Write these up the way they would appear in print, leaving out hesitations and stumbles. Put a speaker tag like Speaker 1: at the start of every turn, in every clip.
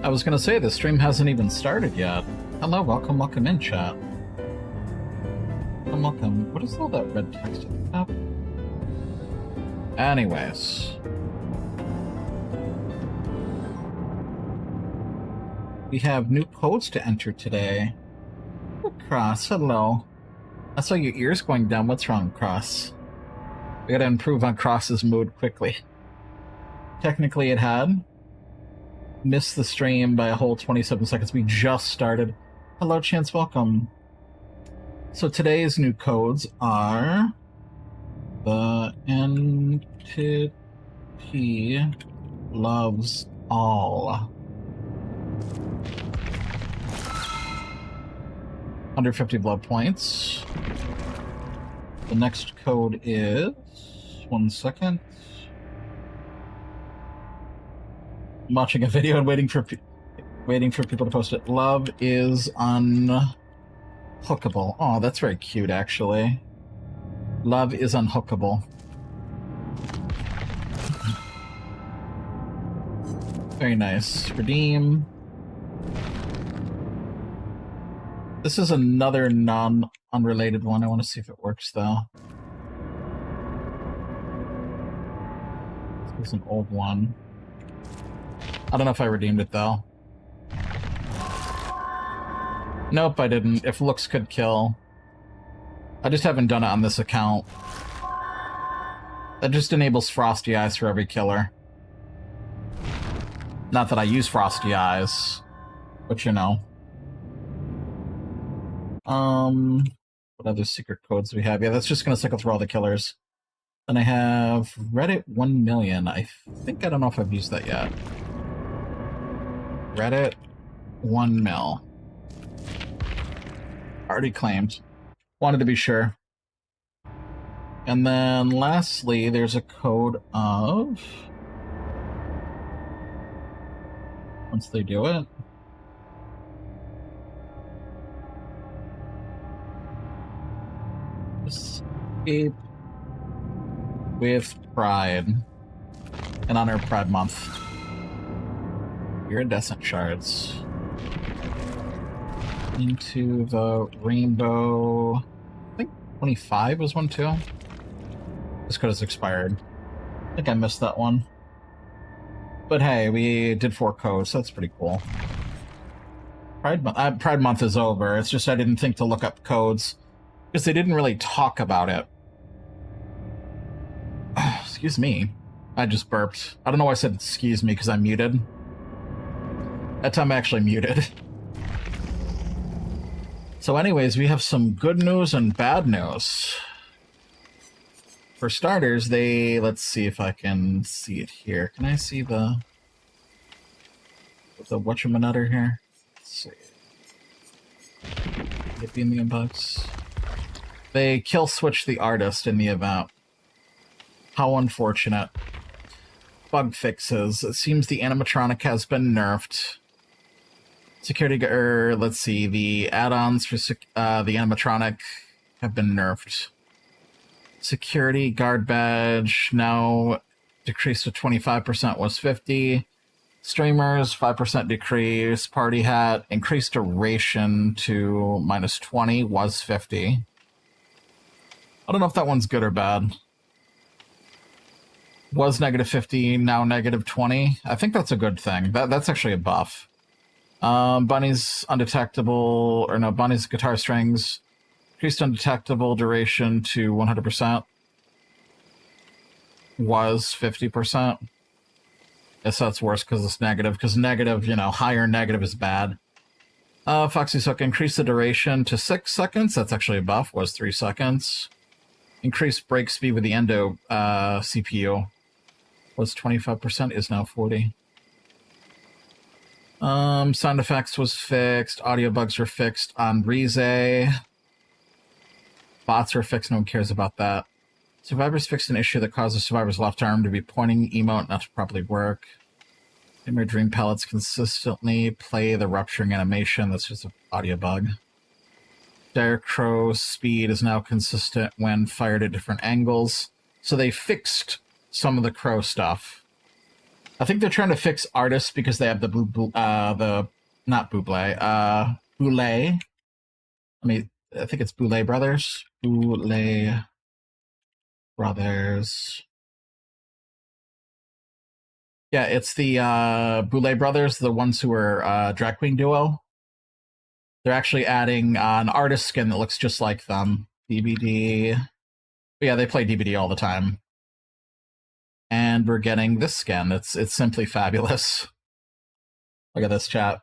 Speaker 1: I was gonna say, the stream hasn't even started yet. Hello, welcome in, chat. Welcome. What is all that red text at the top? Anyways. We have new codes to enter today. Cross, hello. I saw your ears going down. What's wrong, Cross? We gotta improve on Cross's mood quickly. Technically, it had missed the stream by a whole 27 seconds. We just started. Hello, Chance, welcome. So today's new codes are the entity loves all. 150 blood points. The next code is... 1 second. I'm watching a video and waiting for people to post it. Love is unhookable. Oh, that's very cute, actually. Love is unhookable. Very nice. Redeem. This is another non-unrelated one. I want to see if it works, though. This is an old one. I don't know if I redeemed it, though. Nope, I didn't. If looks could kill. I just haven't done it on this account. That just enables Frosty Eyes for every killer. Not that I use Frosty Eyes, but you know. What other secret codes do we have? Yeah, that's just gonna cycle through all the killers. Then I have Reddit 1 million. I don't know if I've used that yet. Reddit 1 mil. Already claimed. Wanted to be sure. And then lastly, there's a code of... Once they do it... Escape with Pride. In honor of Pride Month. Iridescent shards. Into the rainbow... I think 25 was one too. This code has expired. I think I missed that one. But hey, we did 4 codes, so that's pretty cool. Pride Month is over. It's just I didn't think to look up codes. Because they didn't really talk about it. Excuse me. I just burped. I don't know why I said excuse me, because I'm muted. That time I actually muted. So anyways, we have some good news and bad news. For starters, let's see if I can see it here. Can I see the whatchamanutter here? Let's see. Could it be in the inbox? They kill switch the artist in the event. How unfortunate. Bug fixes. It seems the animatronic has been nerfed. Security, let's see, the add-ons for the animatronic have been nerfed. Security guard badge now decreased to 25%, was 50. Streamers, 5% decrease. Party hat, increased duration to -20, was 50. I don't know if that one's good or bad. Was -50, now -20. I think that's a good thing. That's actually a buff. Bunny's undetectable, or no, Bunny's guitar strings. Increased undetectable duration to 100%. Was 50%. Guess that's worse because it's negative. Because negative, you know, higher negative is bad. Foxy's Hook, increased the duration to 6 seconds. That's actually a buff. Was 3 seconds. Increased break speed with the Endo CPU. Was 25%, is now 40. Sound effects was fixed. Audio bugs were fixed on Rize. Bots were fixed. No one cares about that. Survivors fixed an issue that caused the survivor's left arm to be pointing emote not to properly work. Nightmare Dream pellets consistently play the rupturing animation. That's just an audio bug. Dire Crow's speed is now consistent when fired at different angles. So they fixed some of the Crow stuff. I think they're trying to fix artists because they have not Buble, Boulay. I think it's Boulay Brothers. Boulay Brothers. Yeah, it's the Boulay Brothers, the ones who are drag queen duo. They're actually adding an artist skin that looks just like them. DBD. But yeah, they play DBD all the time. And we're getting this skin. It's simply fabulous. Look at this, chat.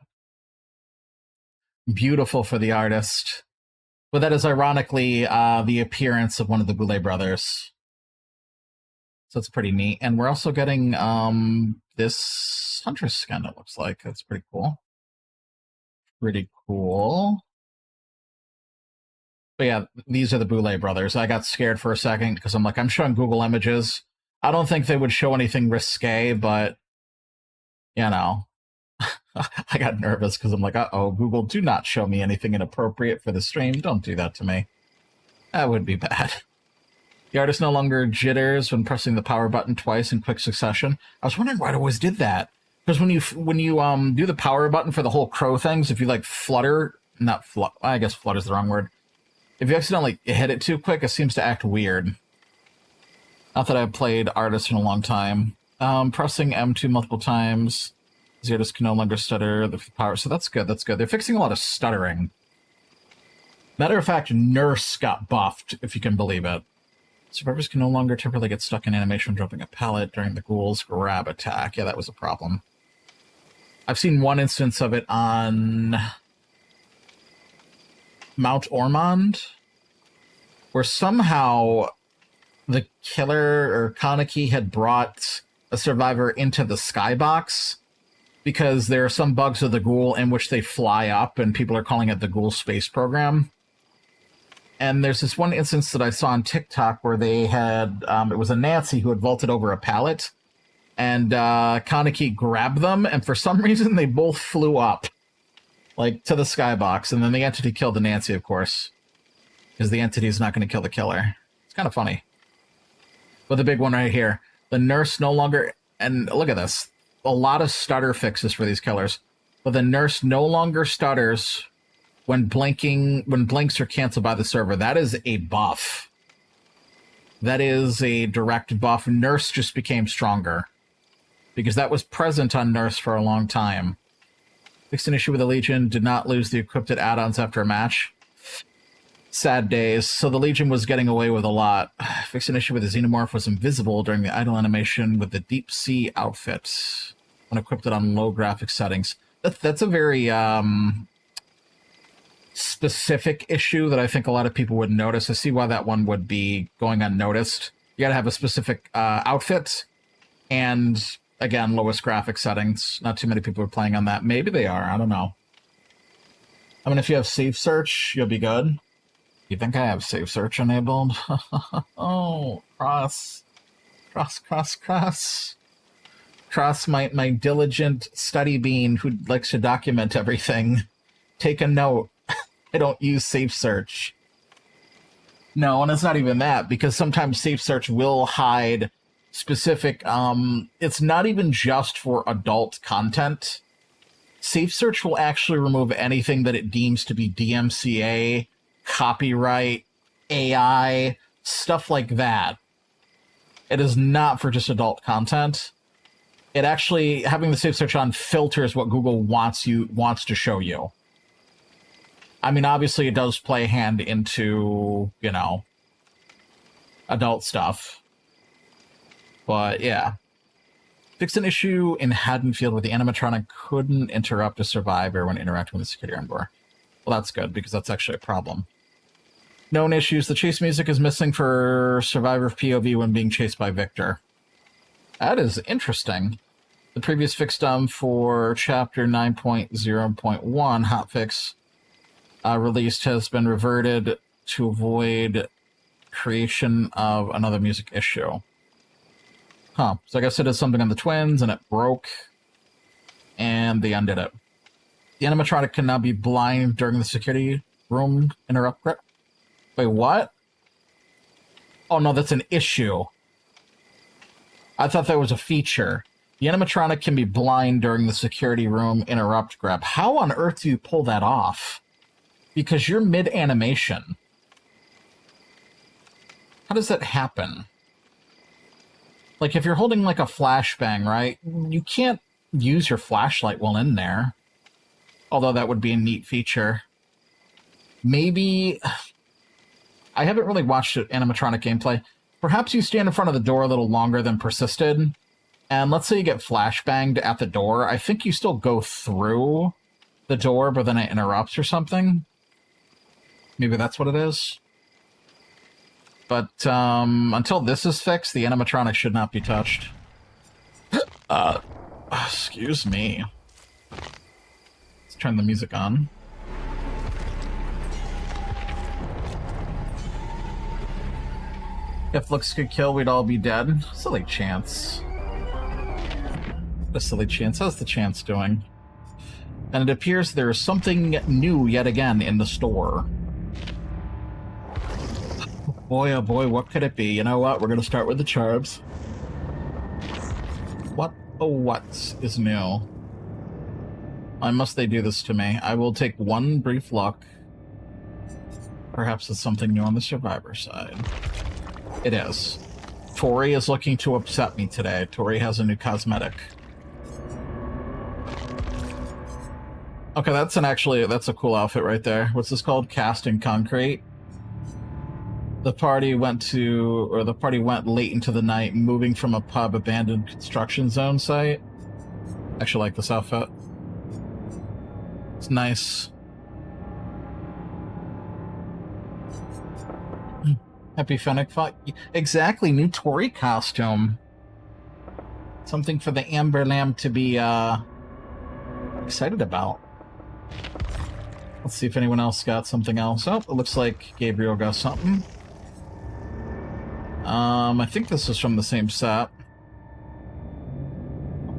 Speaker 1: Beautiful for the artist. But that is ironically the appearance of one of the Boulay brothers. So it's pretty neat. And we're also getting this Huntress skin, it looks like. That's pretty cool. Pretty cool. But yeah, these are the Boulay brothers. I got scared for a second because I'm like, I'm showing Google Images. I don't think they would show anything risque, but, you know, I got nervous because I'm like, uh-oh, Google, do not show me anything inappropriate for the stream. Don't do that to me. That would be bad. The artist no longer jitters when pressing the power button twice in quick succession. I was wondering why it always did that. Because when you do the power button for the whole crow things, if you like flutter, I guess flutter's the wrong word. If you accidentally hit it too quick, it seems to act weird. Not that I've played artist in a long time. Pressing M2 multiple times, the artist can no longer stutter the power. So that's good. That's good. They're fixing a lot of stuttering. Matter of fact, Nurse got buffed, if you can believe it. Survivors can no longer temporarily get stuck in animation dropping a pallet during the ghoul's grab attack. Yeah, that was a problem. I've seen one instance of it on Mount Ormond, where somehow the killer or Kaneki had brought a survivor into the skybox because there are some bugs of the ghoul in which they fly up, and people are calling it the ghoul space program. And there's this one instance that I saw on TikTok where they had, it was a Nancy who had vaulted over a pallet, and Kaneki grabbed them, and for some reason they both flew up, like, to the skybox, and then the entity killed the Nancy, of course, because the entity is not going to kill the killer. It's kind of funny. But the big one right here, the nurse no longer, and look at this, a lot of stutter fixes for these killers, but the nurse no longer stutters when blinks are canceled by the server. That is a buff. That is a direct buff. Nurse just became stronger because that was present on Nurse for a long time. Fixed an issue with the Legion, did not lose the equipped add-ons after a match. Sad days. So the Legion was getting away with a lot. Fixed an issue with the Xenomorph, was invisible during the idle animation with the Deep Sea outfit when equipped it on low graphic settings. That's a very specific issue that I think a lot of people would notice. I see why that one would be going unnoticed. You gotta have a specific outfit, and again, lowest graphic settings. Not too many people are playing on that. Maybe they are, I don't know. I mean, if you have Save Search, you'll be good. You think I have Save Search enabled? Oh, cross, my diligent study bean who likes to document everything. Take a note. I don't use Safe Search. No, and it's not even that, because sometimes Safe Search will hide specific, it's not even just for adult content. Safe Search will actually remove anything that it deems to be DMCA, copyright, AI, stuff like that. It is not for just adult content. It actually, having the Safe Search on filters what Google wants to show you. I mean, obviously it does play a hand into, you know, adult stuff. But, yeah. Fixed an issue in Haddonfield where the animatronic couldn't interrupt a survivor when interacting with the security arm door. Well, that's good, because that's actually a problem. Known issues. The chase music is missing for Survivor POV when being chased by Victor. That is interesting. The previous fix for Chapter 9.0.1 hotfix released has been reverted to avoid creation of another music issue. Huh. So I guess it did something on the twins, and it broke, and they undid it. The animatronic can now be blind during the security room interrupt. Wait, what? Oh, no, that's an issue. I thought that was a feature. The animatronic can be blind during the security room interrupt grab. How on earth do you pull that off? Because you're mid-animation. How does that happen? Like, if you're holding, like, a flashbang, right? You can't use your flashlight while in there. Although that would be a neat feature. Maybe... I haven't really watched animatronic gameplay. Perhaps you stand in front of the door a little longer than persisted, and let's say you get flashbanged at the door. I think you still go through the door, but then it interrupts or something. Maybe that's what it is. But until this is fixed, the animatronic should not be touched. Excuse me. Let's turn the music on. If looks could kill, we'd all be dead. Silly chance. A silly chance. How's the chance doing? And it appears there is something new yet again in the store. Boy, oh boy, what could it be? You know what? We're going to start with the charms. What oh what is new? Why must they do this to me? I will take one brief look. Perhaps it's something new on the survivor side. It is. Tori is looking to upset me today. Tori has a new cosmetic. Okay, that's a cool outfit right there. What's this called? Cast in concrete. The party went late into the night, moving from a pub abandoned construction zone site. Actually like this outfit. It's nice. Happy Fennec fight. Exactly, new Tori costume. Something for the Amber Lamb to be excited about. Let's see if anyone else got something else. Oh, it looks like Gabriel got something. I think this is from the same set.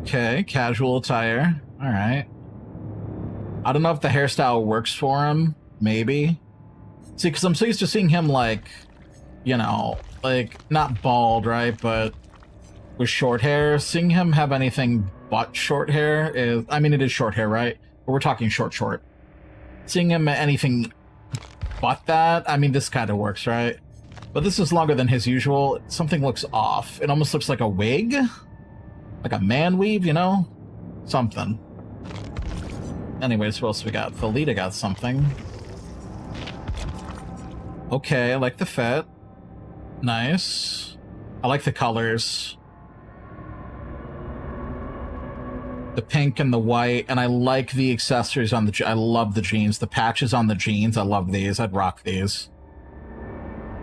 Speaker 1: Okay, casual attire. Alright. I don't know if the hairstyle works for him. Maybe. See, because I'm so used to seeing him, like, you know, like, not bald, right? But with short hair. Seeing him have anything but short hair is... I mean, it is short hair, right? But we're talking short. Seeing him anything but that, I mean, this kind of works, right? But this is longer than his usual. Something looks off. It almost looks like a wig? Like a man weave, you know? Something. Anyways, what else we got? Thalita got something. Okay, I like the fit. Nice. I like the colors. The pink and the white, and I like the accessories on the... I love the jeans. The patches on the jeans, I love these. I'd rock these.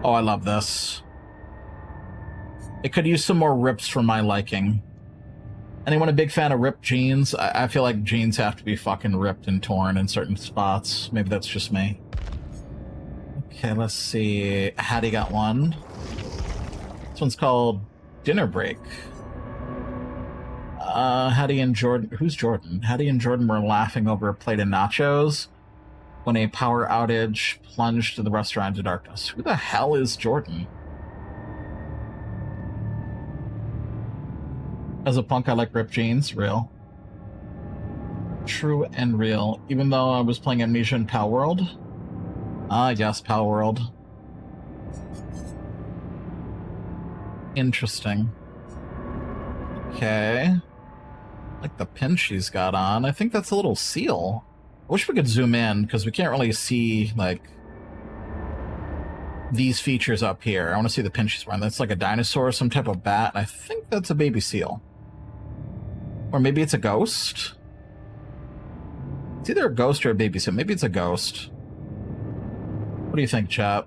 Speaker 1: Oh, I love this. It could use some more rips for my liking. Anyone a big fan of ripped jeans? I feel like jeans have to be fucking ripped and torn in certain spots. Maybe that's just me. Okay, let's see. Hattie got one. This one's called Dinner Break. Hattie and Jordan... Who's Jordan? Hattie and Jordan were laughing over a plate of nachos when a power outage plunged the restaurant into darkness. Who the hell is Jordan? As a punk, I like ripped jeans. Real. True and real. Even though I was playing Amnesia in Pal World. Ah, yes, Pal World. Interesting. Okay. Like the pin she's got on. I think that's a little seal. I wish we could zoom in, because we can't really see, like, these features up here. I want to see the pin she's wearing. That's like a dinosaur, some type of bat. I think that's a baby seal. Or maybe it's a ghost? It's either a ghost or a baby seal. Maybe it's a ghost. What do you think, chat?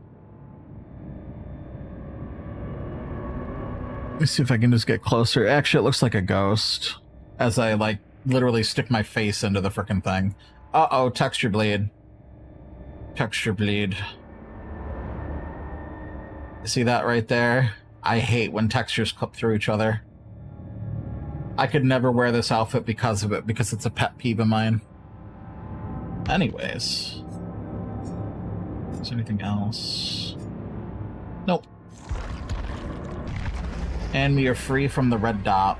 Speaker 1: Let me see if I can just get closer. Actually, it looks like a ghost. As I, like, literally stick my face into the frickin' thing. Uh-oh, texture bleed. Texture bleed. See that right there? I hate when textures clip through each other. I could never wear this outfit because of it, because it's a pet peeve of mine. Anyways. Is there anything else? Nope. And we are free from the red dot.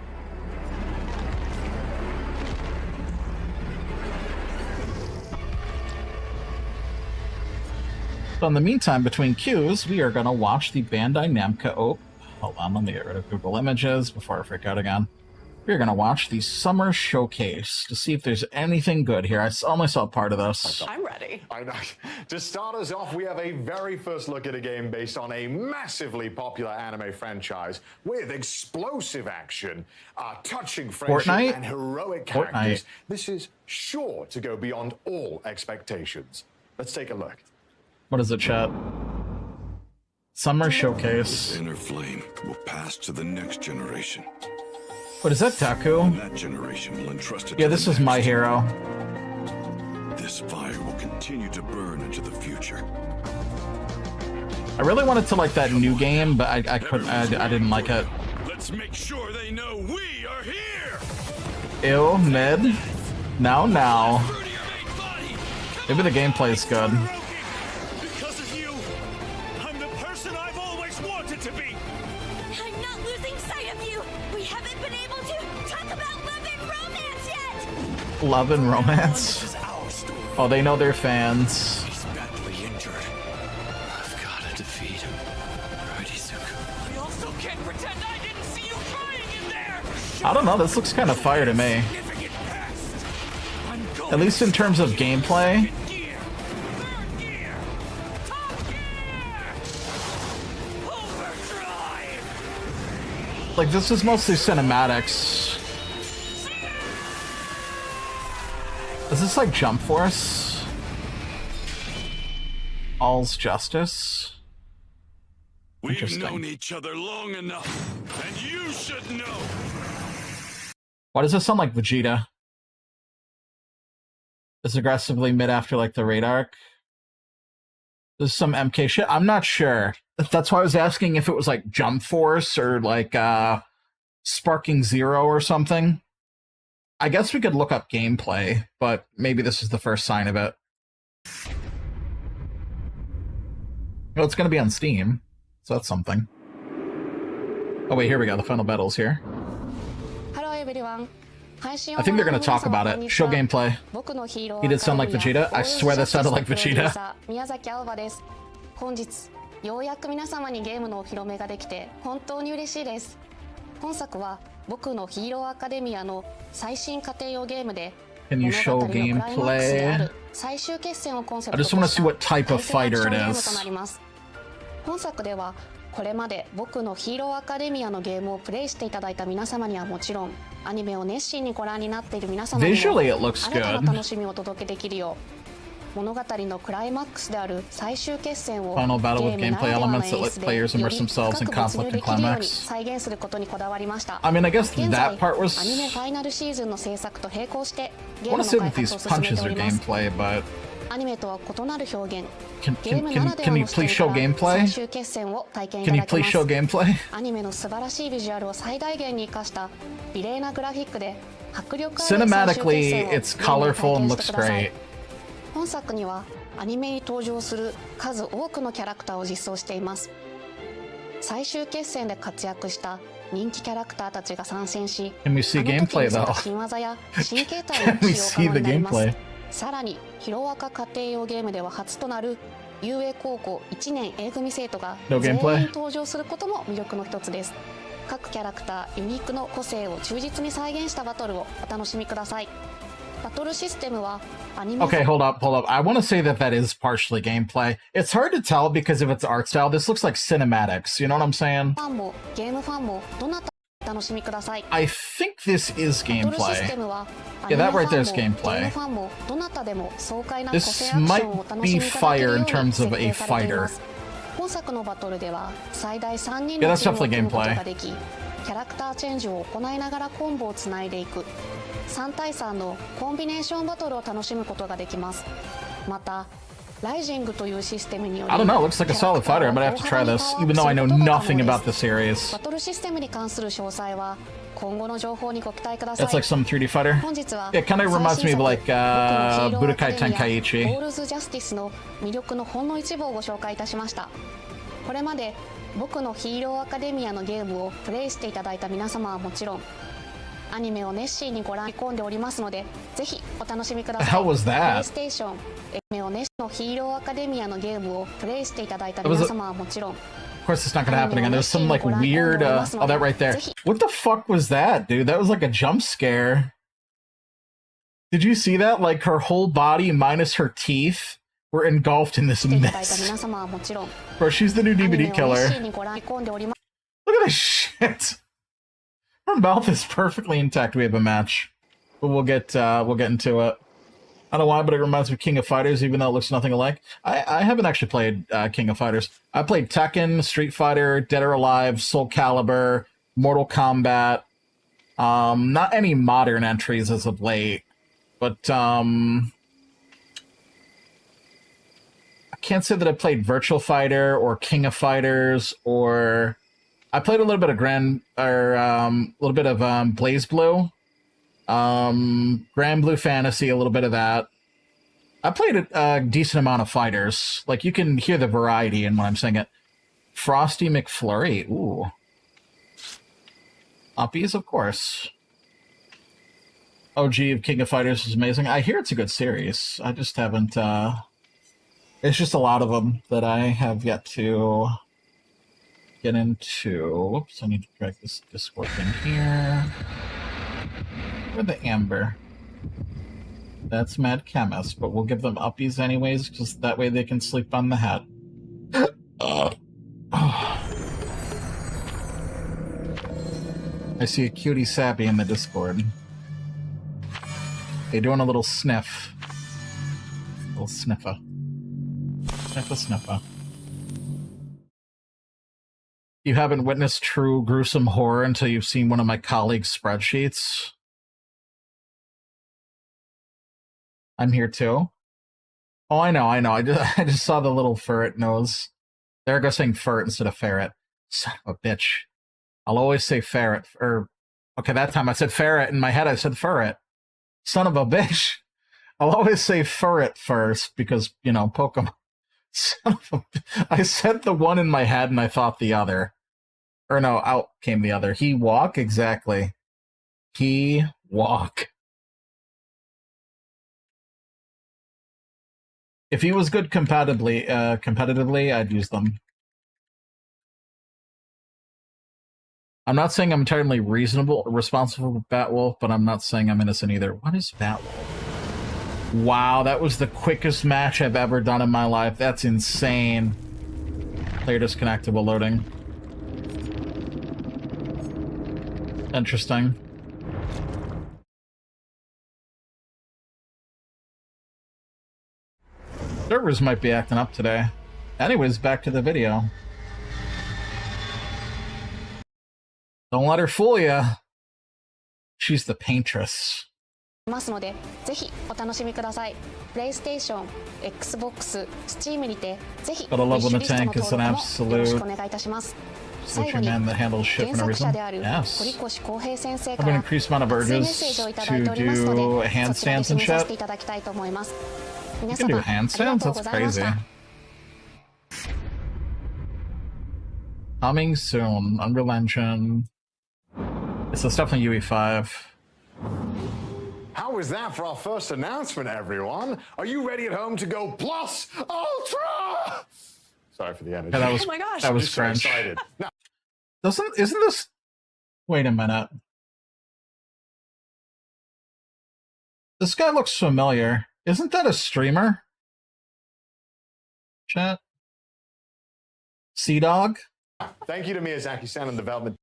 Speaker 1: So in the meantime, between queues, we are going to watch the Bandai Namco... Oh, hold on, let me get rid of Google Images before I freak out again. We're going to watch the Summer Showcase to see if there's anything good here. I only saw part of this.
Speaker 2: I'm ready.
Speaker 3: I know. To start us off, we have a very first look at a game based on a massively popular anime franchise with explosive action, touching friendship,
Speaker 1: Fortnite?
Speaker 3: and heroic characters. This is sure to go beyond all expectations. Let's take a look.
Speaker 1: What is it, chat? Summer
Speaker 4: This
Speaker 1: Showcase.
Speaker 4: inner flame will pass to the next generation.
Speaker 1: What is that, Taku?
Speaker 4: And that generation will entrust it
Speaker 1: Yeah,
Speaker 4: to
Speaker 1: this
Speaker 4: the
Speaker 1: is My
Speaker 4: next.
Speaker 1: Hero.
Speaker 4: This fire will continue to burn into the future.
Speaker 1: I really wanted to like that new game, but I couldn't. I didn't like it.
Speaker 4: Let's make sure they know we are here.
Speaker 1: Ew, mid. Now. Maybe the gameplay's good.
Speaker 5: Because of you, I'm the person I've always wanted to be.
Speaker 6: I'm not losing sight of you. We haven't been able to talk about love and romance yet.
Speaker 1: Love and
Speaker 5: This
Speaker 1: romance.
Speaker 5: is our story.
Speaker 1: Oh, they know they're fans.
Speaker 5: He's badly injured. I've got to defeat him. Right, Izuku. I also can't pretend I didn't see you crying in there.
Speaker 1: I don't know. This looks kind of fire to me.
Speaker 5: Significant past. I'm going
Speaker 1: At least in terms of gameplay.
Speaker 5: gear. Third gear. Top gear. Overdrive.
Speaker 1: Like, this is mostly cinematics. Is this like Jump Force? All's Justice?
Speaker 4: We've
Speaker 1: Interesting.
Speaker 4: known each other long enough, and you should know.
Speaker 1: Why does this sound like Vegeta? It's aggressively mid after like the raid arc. There's some MK shit. I'm not sure. That's why I was asking if it was like Jump Force or like Sparking Zero or something. I guess we could look up gameplay, but maybe this is the first sign of it. Well, it's going to be on Steam, so that's something. Oh wait, here we go. The final battle's here.
Speaker 7: Hello everyone.
Speaker 1: I think they're going to talk about it. Show gameplay. He did sound like Vegeta. I swear that sounded like Vegeta.
Speaker 7: 宮崎あおばです。本日ようやく皆様にゲームのお披露目ができて本当に嬉しいです。本作は僕のヒーローアカデミアの最新家庭用ゲームで
Speaker 1: Can you
Speaker 7: 物
Speaker 1: show
Speaker 7: 語のクライマックスであ
Speaker 1: gameplay?
Speaker 7: る最終決戦をコンセプ
Speaker 1: I
Speaker 7: ト
Speaker 1: just
Speaker 7: と
Speaker 1: want to
Speaker 7: し
Speaker 1: see what
Speaker 7: た
Speaker 1: type
Speaker 7: 対
Speaker 1: of
Speaker 7: 戦アク
Speaker 1: fighter
Speaker 7: ション
Speaker 1: it
Speaker 7: ゲームと
Speaker 1: is.
Speaker 7: なります。本作ではこれまで僕のヒーローアカデミアのゲームをプレイしていただいた皆様にはもちろんアニメを熱心にご覧になっている皆様にも
Speaker 1: Visually, it looks
Speaker 7: 新たな
Speaker 1: good.
Speaker 7: 楽しみをお届けできるよう物語のクライマックスである最終決戦を
Speaker 1: Final
Speaker 7: ゲ
Speaker 1: battle
Speaker 7: ー
Speaker 1: with
Speaker 7: ムならで
Speaker 1: gameplay
Speaker 7: はの
Speaker 1: elements that
Speaker 7: 演
Speaker 1: let
Speaker 7: 出で
Speaker 1: players
Speaker 7: よ
Speaker 1: immerse
Speaker 7: り
Speaker 1: themselves
Speaker 7: 深
Speaker 1: in
Speaker 7: く没
Speaker 1: conflict
Speaker 7: 入
Speaker 1: and
Speaker 7: できるように
Speaker 1: climax.
Speaker 7: 再現することにこだわりました。
Speaker 1: I mean, I guess
Speaker 7: 現在
Speaker 1: that part was...
Speaker 7: アニメファイナルシーズンの制作と並行してゲ
Speaker 1: I
Speaker 7: ーム
Speaker 1: want
Speaker 7: の
Speaker 1: to say
Speaker 7: 開
Speaker 1: that these
Speaker 7: 発を進め
Speaker 1: punches
Speaker 7: てお
Speaker 1: are
Speaker 7: ります。
Speaker 1: gameplay, but
Speaker 7: アニメとは異なる表現
Speaker 1: can
Speaker 7: ゲームならでは
Speaker 1: you
Speaker 7: の
Speaker 1: please
Speaker 7: 視点
Speaker 1: show
Speaker 7: から
Speaker 1: gameplay?
Speaker 7: 最終決戦を体験いた
Speaker 1: Can you
Speaker 7: だけ
Speaker 1: please
Speaker 7: ます
Speaker 1: show gameplay?
Speaker 7: アニメの素晴らしいビジュアルを最大限に生かした美麗なグラフィックで迫力ある最終決
Speaker 1: Cinematically,
Speaker 7: 戦を
Speaker 1: it's
Speaker 7: ゲームで
Speaker 1: colorful
Speaker 7: 体
Speaker 1: and
Speaker 7: 験し
Speaker 1: looks
Speaker 7: てください
Speaker 1: great.
Speaker 7: 本作にはアニメに登場する数多くのキャラクターを実装しています最終決戦で活躍した人気キャラクターたちが参戦し
Speaker 1: Can we see
Speaker 7: あの時
Speaker 1: gameplay
Speaker 7: 見せた
Speaker 1: though?
Speaker 7: 新技や新形態
Speaker 1: Can
Speaker 7: を
Speaker 1: we
Speaker 7: 使用
Speaker 1: see
Speaker 7: 可能
Speaker 1: the
Speaker 7: になります
Speaker 1: gameplay?
Speaker 7: さらにヒロアカ家庭用ゲームでは初となる遊泳高校1年 A 組生徒が
Speaker 1: No
Speaker 7: 全員
Speaker 1: gameplay?
Speaker 7: 登場することも魅力の一つです各キャラクターユニークの個性を忠実に再現したバトルをお楽しみくださいバトルシステムはアニメ
Speaker 1: Okay, hold up. I want to say that that is partially gameplay. It's hard to tell because of its art style. This looks like cinematics. You know what I'm saying?
Speaker 7: ファンもゲームファンもどなたお楽しみください
Speaker 1: I think this is
Speaker 7: バトルシステ
Speaker 1: gameplay.
Speaker 7: ムは
Speaker 1: Yeah, that right there is
Speaker 7: アニメ
Speaker 1: gameplay.
Speaker 7: ゲームファンもどなたでも爽快な個
Speaker 1: This
Speaker 7: 性アクションをお楽しみいただけ
Speaker 1: might be
Speaker 7: るよ
Speaker 1: fire
Speaker 7: う
Speaker 1: in
Speaker 7: に
Speaker 1: terms of
Speaker 7: 設
Speaker 1: a
Speaker 7: 計されてい
Speaker 1: fighter.
Speaker 7: ます本作のバトルでは最大3人
Speaker 1: Yeah,
Speaker 7: の
Speaker 1: that's
Speaker 7: チームを
Speaker 1: definitely
Speaker 7: 組むこと
Speaker 1: gameplay.
Speaker 7: ができキャラクターチェンジを行いながらコンボをつないでいく3対3のコンビネーションバトルを楽しむことができますまたライジングというシステムにより
Speaker 1: I don't know. It looks like a solid fighter. I'm gonna have to try this, even though I know nothing about the series.
Speaker 7: バトルシステムに関する詳細は今後の情報にご期待ください
Speaker 1: It's like some 3D fighter.
Speaker 7: 本日は
Speaker 1: It kind of reminds me of like
Speaker 7: 僕のヒーローアカ
Speaker 1: Budokai
Speaker 7: デミア
Speaker 1: Tenkaichi.
Speaker 7: ボールズ・ジャスティスの魅力のほんの一部をご紹介いたしましたこれまで僕のヒーローアカデミアのゲームをプレイしていただいた皆様はもちろんアニメを熱心にご覧込んでおりますので、ぜひお楽しみくだ
Speaker 1: The
Speaker 7: さい。
Speaker 1: hell was
Speaker 7: プレイ
Speaker 1: that?
Speaker 7: ステーション、アニメを熱心のヒーローアカデミアのゲームをプレイしていただいた皆様はもちろん、
Speaker 1: Of course, it's not gonna happen again. There's some like weird. Oh, that right there. What the fuck was that, dude? That was like a jump scare. Did you see that? Like her whole body minus her teeth were engulfed in this
Speaker 7: 見ていただいた
Speaker 1: mist.
Speaker 7: 皆様はもちろん、
Speaker 1: Bro, she's the new
Speaker 7: アニメ
Speaker 1: DVD
Speaker 7: を
Speaker 1: killer.
Speaker 7: 熱心にご覧込んでおります。
Speaker 1: Look at this shit. Her mouth is perfectly intact. We have a match, but we'll get into it. I don't know why, but it reminds me of King of Fighters, even though it looks nothing alike. I haven't actually played King of Fighters. I played Tekken, Street Fighter, Dead or Alive, Soul Calibur, Mortal Kombat. Not any modern entries as of late, but I can't say that I played Virtual Fighter or King of Fighters, or I played a little bit of Blaze Blue. Grand Blue Fantasy, a little bit of that. I played a decent amount of fighters. Like, you can hear the variety in when I'm saying it. Frosty McFlurry. Ooh. Uppies, of course. OG of King of Fighters is amazing. I hear it's a good series. I just haven't, it's just a lot of them that I have yet to get into. Whoops, I need to drag this Discord in here. Where's the Amber? That's Mad Chemist, but we'll give them uppies anyways, because that way they can sleep on the head. I see a cutie sappy in the Discord. They doing a little sniff. A little sniffer. Sniffer. You haven't witnessed true gruesome horror until you've seen one of my colleagues' spreadsheets. I'm here too. Oh, I know. I just saw the little ferret nose. There I go saying ferret instead of ferret. Son of a bitch. I'll always say ferret. Okay, that time I said ferret. In my head I said ferret. Son of a bitch. I'll always say ferret first because, you know, Pokemon. Son of a... I said the one in my head and I thought the other. Or no, out came the other. He walk? Exactly. He walk. If he was good competitively, I'd use them. I'm not saying I'm entirely responsible for Batwolf, but I'm not saying I'm innocent either. What is Batwolf? Wow, that was the quickest match I've ever done in my life. That's insane. Player disconnected while loading. Interesting. Servers might be acting up today. Anyways, back to the video. Don't let her fool ya. She's the paintress.
Speaker 7: ますので、ぜひお楽しみください。プレイステーション、Xbox、Steam にてぜひウィ
Speaker 1: But a
Speaker 7: ッ
Speaker 1: love
Speaker 7: シュ
Speaker 1: when
Speaker 7: リ
Speaker 1: the
Speaker 7: ストの
Speaker 1: tank is
Speaker 7: 登
Speaker 1: an
Speaker 7: 録もよろしくお
Speaker 1: absolute
Speaker 7: 願いいたします。
Speaker 1: such
Speaker 7: 最
Speaker 1: a
Speaker 7: 後に
Speaker 1: man that handles shit
Speaker 7: 原
Speaker 1: for no
Speaker 7: 作者
Speaker 1: reason.
Speaker 7: である
Speaker 1: Yes.
Speaker 7: 堀越康平先生
Speaker 1: I
Speaker 7: か
Speaker 1: have an
Speaker 7: ら
Speaker 1: increased amount of
Speaker 7: 熱いメッ
Speaker 1: urges
Speaker 7: セージをいただいて
Speaker 1: to
Speaker 7: おりますの
Speaker 1: do
Speaker 7: で、そちらで
Speaker 1: handstands
Speaker 7: 締
Speaker 1: and
Speaker 7: めさせ
Speaker 1: shit.
Speaker 7: ていただきたいと思います。皆
Speaker 1: You can do
Speaker 7: 様、ありが
Speaker 1: handstands?
Speaker 7: とう
Speaker 1: That's
Speaker 7: ございまし
Speaker 1: crazy.
Speaker 7: た。
Speaker 1: Coming soon. Unreal Engine. So it's definitely UE5.
Speaker 3: How was that for our first announcement, everyone? Are you ready at home to go plus ultra? Sorry for the energy.
Speaker 1: Yeah, that was,
Speaker 2: Oh my gosh.
Speaker 1: that was
Speaker 3: Just so
Speaker 1: French.
Speaker 3: excited. Now,
Speaker 1: Isn't this... Wait a minute. This guy looks familiar. Isn't that a streamer? Chat? Sea Dog?
Speaker 3: thank you to Miyazaki-san and the development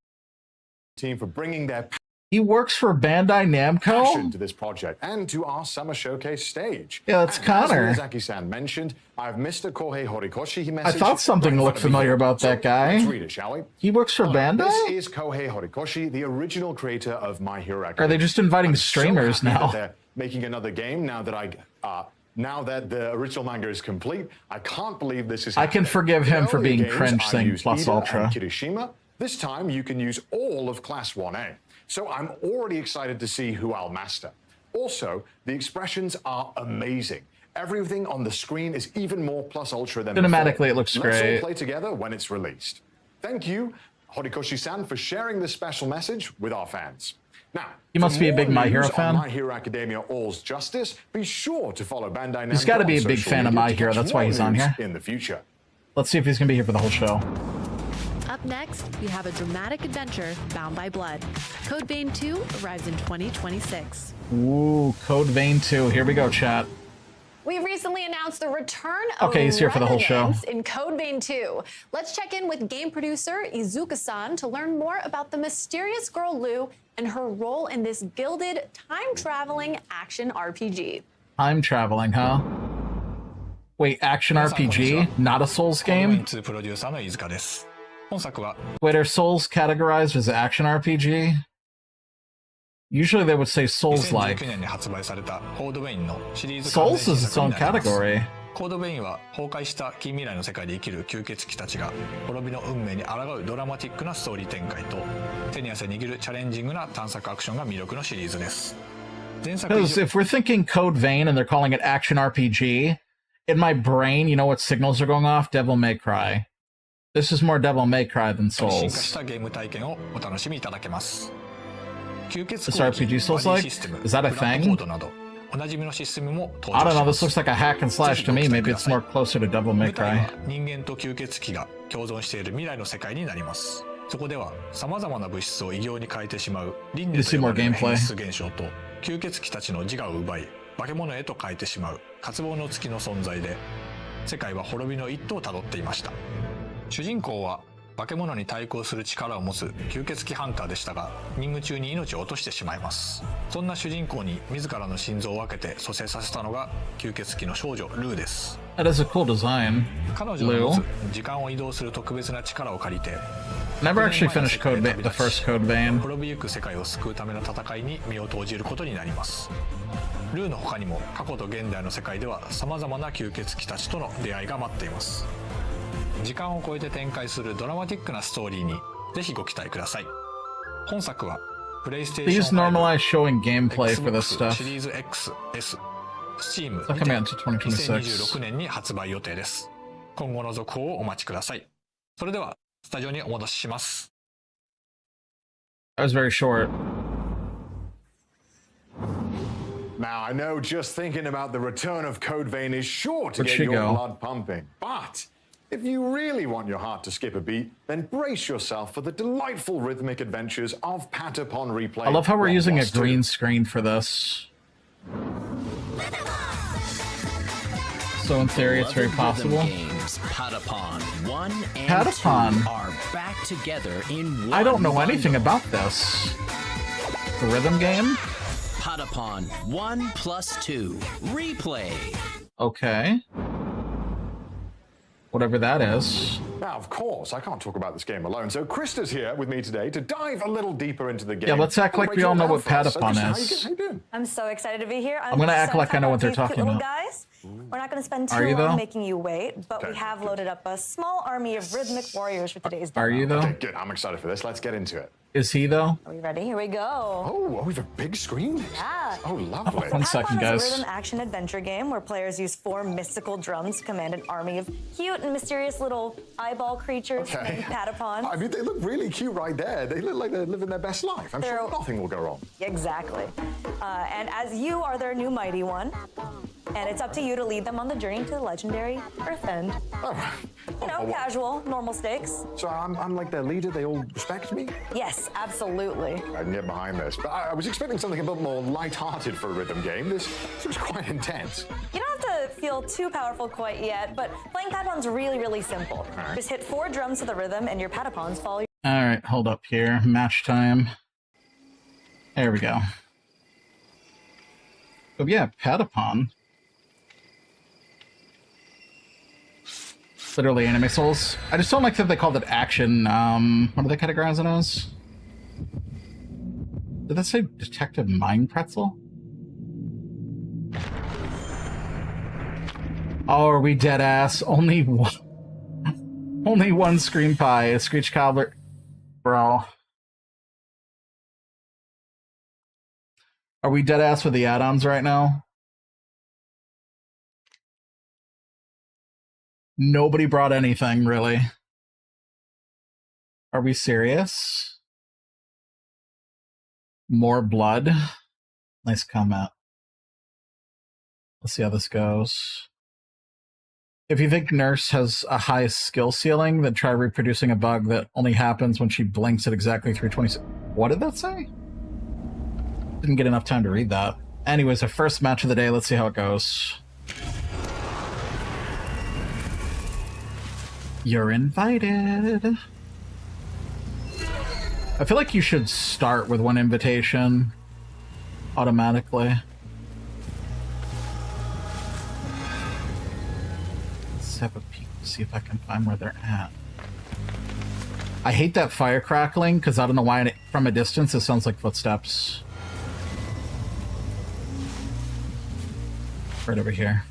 Speaker 3: team for bringing their
Speaker 1: He works for Bandai
Speaker 3: passion
Speaker 1: Namco?
Speaker 3: to this project and to our summer showcase stage.
Speaker 1: Yeah, that's
Speaker 3: And
Speaker 1: Connor.
Speaker 3: As Miyazaki-san mentioned, I have Mr. Kohei Horikoshi. He messaged
Speaker 1: thought something
Speaker 3: right in
Speaker 1: looked
Speaker 3: front of me
Speaker 1: familiar
Speaker 3: here.
Speaker 1: about that guy.
Speaker 3: Let's read it, shall we?
Speaker 1: He works for
Speaker 3: This
Speaker 1: Bandai?
Speaker 3: is Kohei Horikoshi, the original creator of My Hero Academia.
Speaker 1: Are they just inviting
Speaker 3: I'm
Speaker 1: streamers
Speaker 3: so happy
Speaker 1: now?
Speaker 3: that they're making another game now that the original manga is complete. I can't believe this is
Speaker 1: I can
Speaker 3: happening.
Speaker 1: forgive
Speaker 3: In
Speaker 1: him for
Speaker 3: earlier
Speaker 1: being
Speaker 3: games,
Speaker 1: cringe
Speaker 3: I
Speaker 1: saying
Speaker 3: used
Speaker 1: plus
Speaker 3: Ida
Speaker 1: ultra.
Speaker 3: and Kirishima. This time you can use all of Class 1A. So I'm already excited to see who I'll master. Also, the expressions are amazing. Everything on the screen is even more plus ultra than
Speaker 1: Cinematically,
Speaker 3: before.
Speaker 1: it looks
Speaker 3: Let's
Speaker 1: great.
Speaker 3: all play together when it's released. Thank you, Horikoshi-san, for sharing this special message with our fans. Now,
Speaker 1: He must
Speaker 3: for
Speaker 1: be a big
Speaker 3: more
Speaker 1: My Hero
Speaker 3: news on
Speaker 1: fan.
Speaker 3: My Hero Academia All's Justice, be sure to follow Bandai Namco.
Speaker 1: He's got to be a
Speaker 3: on
Speaker 1: big
Speaker 3: social
Speaker 1: fan of
Speaker 3: media
Speaker 1: My
Speaker 3: to
Speaker 1: Hero.
Speaker 3: catch
Speaker 1: That's why
Speaker 3: more
Speaker 1: he's on
Speaker 3: news
Speaker 1: here.
Speaker 3: in the future.
Speaker 1: Let's see if he's going to be here for the whole show.
Speaker 2: Up next, we have a dramatic adventure, Bound by Blood. Code Vein 2 arrives in 2026.
Speaker 1: Ooh, Code Vein 2. Here we go, chat.
Speaker 8: We've recently announced the return of
Speaker 1: Okay, he's here for the whole show.
Speaker 8: Revenants in Code Vein 2. Let's check in with game producer Izuka-san to learn more about the mysterious girl Lou and her role in this gilded time-traveling action RPG.
Speaker 1: Time traveling, huh? Wait, action RPG? Not a Souls game?
Speaker 9: 2プロデューサーの飯塚です。本作は
Speaker 1: Wait, are Souls categorized as action RPG? Usually they would say Souls-like.
Speaker 9: 2019年に発売されたコードベインのシリーズ
Speaker 1: Souls
Speaker 9: 完
Speaker 1: is
Speaker 9: 全
Speaker 1: its
Speaker 9: 新作
Speaker 1: own
Speaker 9: になります。
Speaker 1: category.
Speaker 9: コードベインは崩壊した近未来の世界で生きる吸血鬼たちが滅びの運命に抗うドラマティックなストーリー展開と手に汗握るチャレンジングな探索アクションが魅力のシリーズです。前作以
Speaker 1: Because
Speaker 9: 上
Speaker 1: if we're thinking Code Vein and they're calling it action RPG, in my brain, you know what signals are going off? Devil May Cry. This is more Devil May Cry than
Speaker 9: 進化し
Speaker 1: Souls.
Speaker 9: たゲーム体験をお楽しみいただけます。吸血
Speaker 1: This
Speaker 9: 鬼
Speaker 1: RPG Souls-like?
Speaker 9: バディシステム
Speaker 1: Is that a
Speaker 9: ブラッド
Speaker 1: thing?
Speaker 9: コードなどおなじみのシステムも登
Speaker 1: I
Speaker 9: 場
Speaker 1: don't
Speaker 9: し
Speaker 1: know,
Speaker 9: ま
Speaker 1: this
Speaker 9: す。
Speaker 1: looks like a hack and slash to me. Maybe it's more closer to Devil May
Speaker 9: 舞台
Speaker 1: Cry.
Speaker 9: は人間と吸血鬼が共存している未来の世界になります。そこでは様々な物質を異形に変えてしまう輪廻と呼ばれる変質現象と吸血鬼たちの自我を奪い化け物へと変えてしまう渇望の月の存在で世界は滅びの一途をたどっていました。主人公は化け物に対抗する力を持つ吸血鬼ハンターでしたが任務中に命を落としてしまいます。そんな主人公に自らの心臓を分けて蘇生させたのが吸血鬼の少女ルーです。
Speaker 1: That is a cool design.
Speaker 9: 彼女の持つ時間を移動する特別な力を借りて
Speaker 1: Never actually finished Code Vein, the first Code Vein.
Speaker 9: 滅びゆく世界を救うための戦いに身を投じることになります。ルーの他にも過去と現代の世界では様々な吸血鬼たちとの出会いが待っています。時間を超えて展開するドラマティックなストーリーにぜひご期待ください。本作はプレイステーシ
Speaker 1: Please
Speaker 9: ョン
Speaker 1: normalize showing gameplay for this
Speaker 9: Xbox
Speaker 1: stuff.
Speaker 9: シリーズ X、S、Steam
Speaker 1: It's not coming out until 2026.
Speaker 9: 2026年に発売予定です。今後の続報をお待ちください。それではスタジオにお戻しします。
Speaker 1: That was very short.
Speaker 3: Now, I know just thinking about the return of Code Vein is sure to
Speaker 1: Where'd
Speaker 3: get
Speaker 1: she
Speaker 3: your
Speaker 1: go?
Speaker 3: blood pumping. But if you really want your heart to skip a beat, then brace yourself for the delightful rhythmic adventures of Patapon Replay.
Speaker 1: I love how we're
Speaker 3: 1
Speaker 1: using a
Speaker 3: plus 2.
Speaker 1: green screen for this. So in theory, it's very possible.
Speaker 10: Games, Patapon 1 and
Speaker 1: Patapon.
Speaker 10: 2 are back together in one
Speaker 1: I don't know anything
Speaker 10: bundle.
Speaker 1: about this. The rhythm game?
Speaker 10: Patapon 1 plus 2 Replay.
Speaker 1: Okay. Whatever that is.
Speaker 3: Now, of course, I can't talk about this game alone, so Krista's here with me today to dive a little deeper into the game.
Speaker 1: Yeah, let's act like we all know what Patapon
Speaker 3: Krista,
Speaker 1: is.
Speaker 3: how you doing?
Speaker 11: I'm so excited to be here.
Speaker 1: I'm gonna act
Speaker 11: so
Speaker 1: like I know what they're
Speaker 11: excited
Speaker 1: talking
Speaker 11: about.
Speaker 1: about.
Speaker 11: Guys, we're not going to spend
Speaker 1: Are
Speaker 11: too
Speaker 1: you, though?
Speaker 11: long making you wait, but we
Speaker 3: Okay.
Speaker 11: have loaded up a small army of rhythmic warriors for today's demo.
Speaker 1: Are you, though?
Speaker 3: Okay, good. I'm excited for this. Let's get into it.
Speaker 1: Is he, though?
Speaker 11: Are we ready? Here we go.
Speaker 3: Oh, we have a big screen?
Speaker 11: Yeah.
Speaker 3: Oh, lovely.
Speaker 1: One second,
Speaker 11: Patapon is
Speaker 1: guys.
Speaker 11: a rhythm action adventure game where players use 4 mystical drums to command an army of cute and mysterious little eyeball creatures
Speaker 3: Okay.
Speaker 11: named Patapons.
Speaker 3: I mean, they look really cute right there. They look like they're living their best life. I'm sure
Speaker 11: They're-
Speaker 3: nothing will go wrong.
Speaker 11: Exactly. And as you are their new mighty one, and it's up to you to lead them on the journey to the legendary Earth End.
Speaker 3: Oh,
Speaker 11: You know, casual, normal stakes.
Speaker 3: so I'm like their leader. They all respect me.
Speaker 11: Yes, absolutely.
Speaker 3: I can get behind this, but I was expecting something a bit more light-hearted for a rhythm game. This seems quite intense.
Speaker 11: You don't have to feel too powerful quite yet, but playing Patapon's really, really simple.
Speaker 3: Alright.
Speaker 11: Just hit 4 drums to the rhythm and your Patapons follow
Speaker 1: Alright, hold up here. Match time. There we go. Oh yeah, Patapon. Literally anime souls. I just don't like that they called it action. What do they categorize it as? Did that say Detective Mind Pretzel? Oh, are we dead ass? Only one Scream Pie. A Screech Calvert. Bro. Are we dead ass with the add-ons right now? Nobody brought anything, really. Are we serious? More blood. Nice comment. Let's see how this goes. If you think Nurse has a high skill ceiling, then try reproducing a bug that only happens when she blinks at exactly 3:26. What did that say? Didn't get enough time to read that. Anyways, our first match of the day. Let's see how it goes. You're invited. I feel like you should start with one invitation automatically. Let's have a peek, see if I can find where they're at. I hate that fire crackling because I don't know why from a distance it sounds like footsteps. Right over here.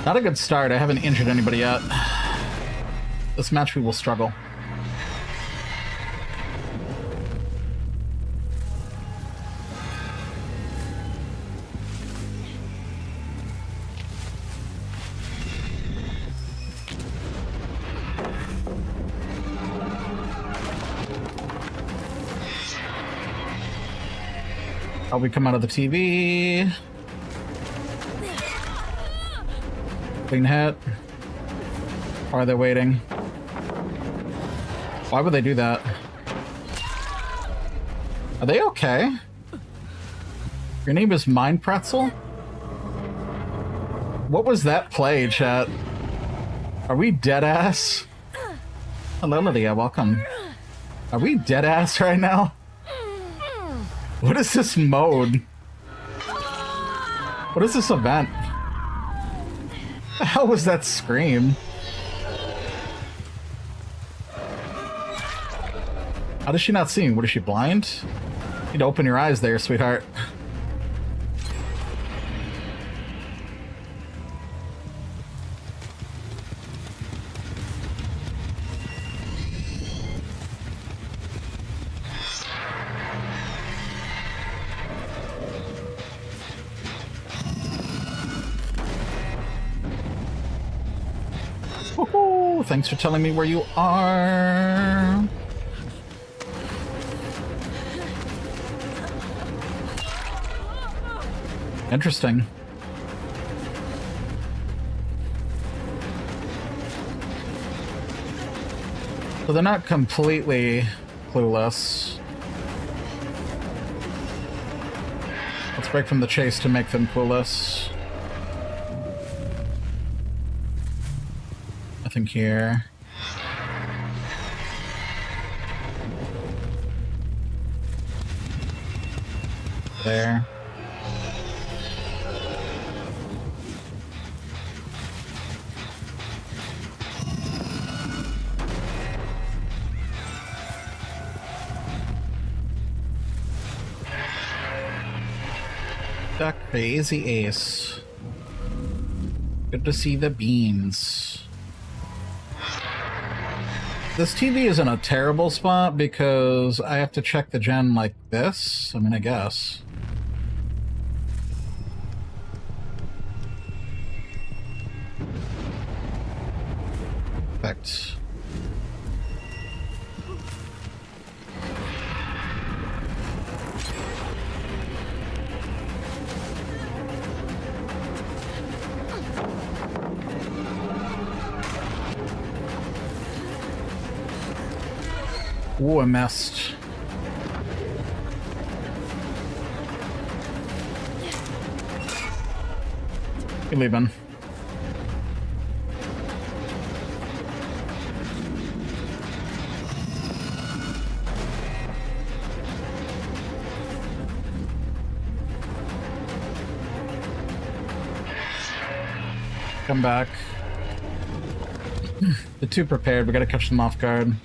Speaker 1: Not a good start. I haven't injured anybody yet. This match we will struggle. We come out of the TV. Clean hit. Why are they waiting? Why would they do that? Are they okay? Your name is Mind Pretzel? What was that play, chat? Are we dead ass? Hello, Lydia. Welcome. Are we dead ass right now? What is this mode? What is this event? What the hell was that scream? How does she not see me? What is she, blind? You need to open your eyes there, sweetheart. Woohoo! Thanks for telling me where you are. Interesting. So they're not completely clueless. Let's break from the chase to make them clueless. Nothing here. There. The crazy ace. Good to see the beans. This TV is in a terrible spot because I have to check the gen like this. I mean, I guess. Perfect. Ooh, I missed. You're leaving. Come back. They're too prepared. We gotta catch them off guard.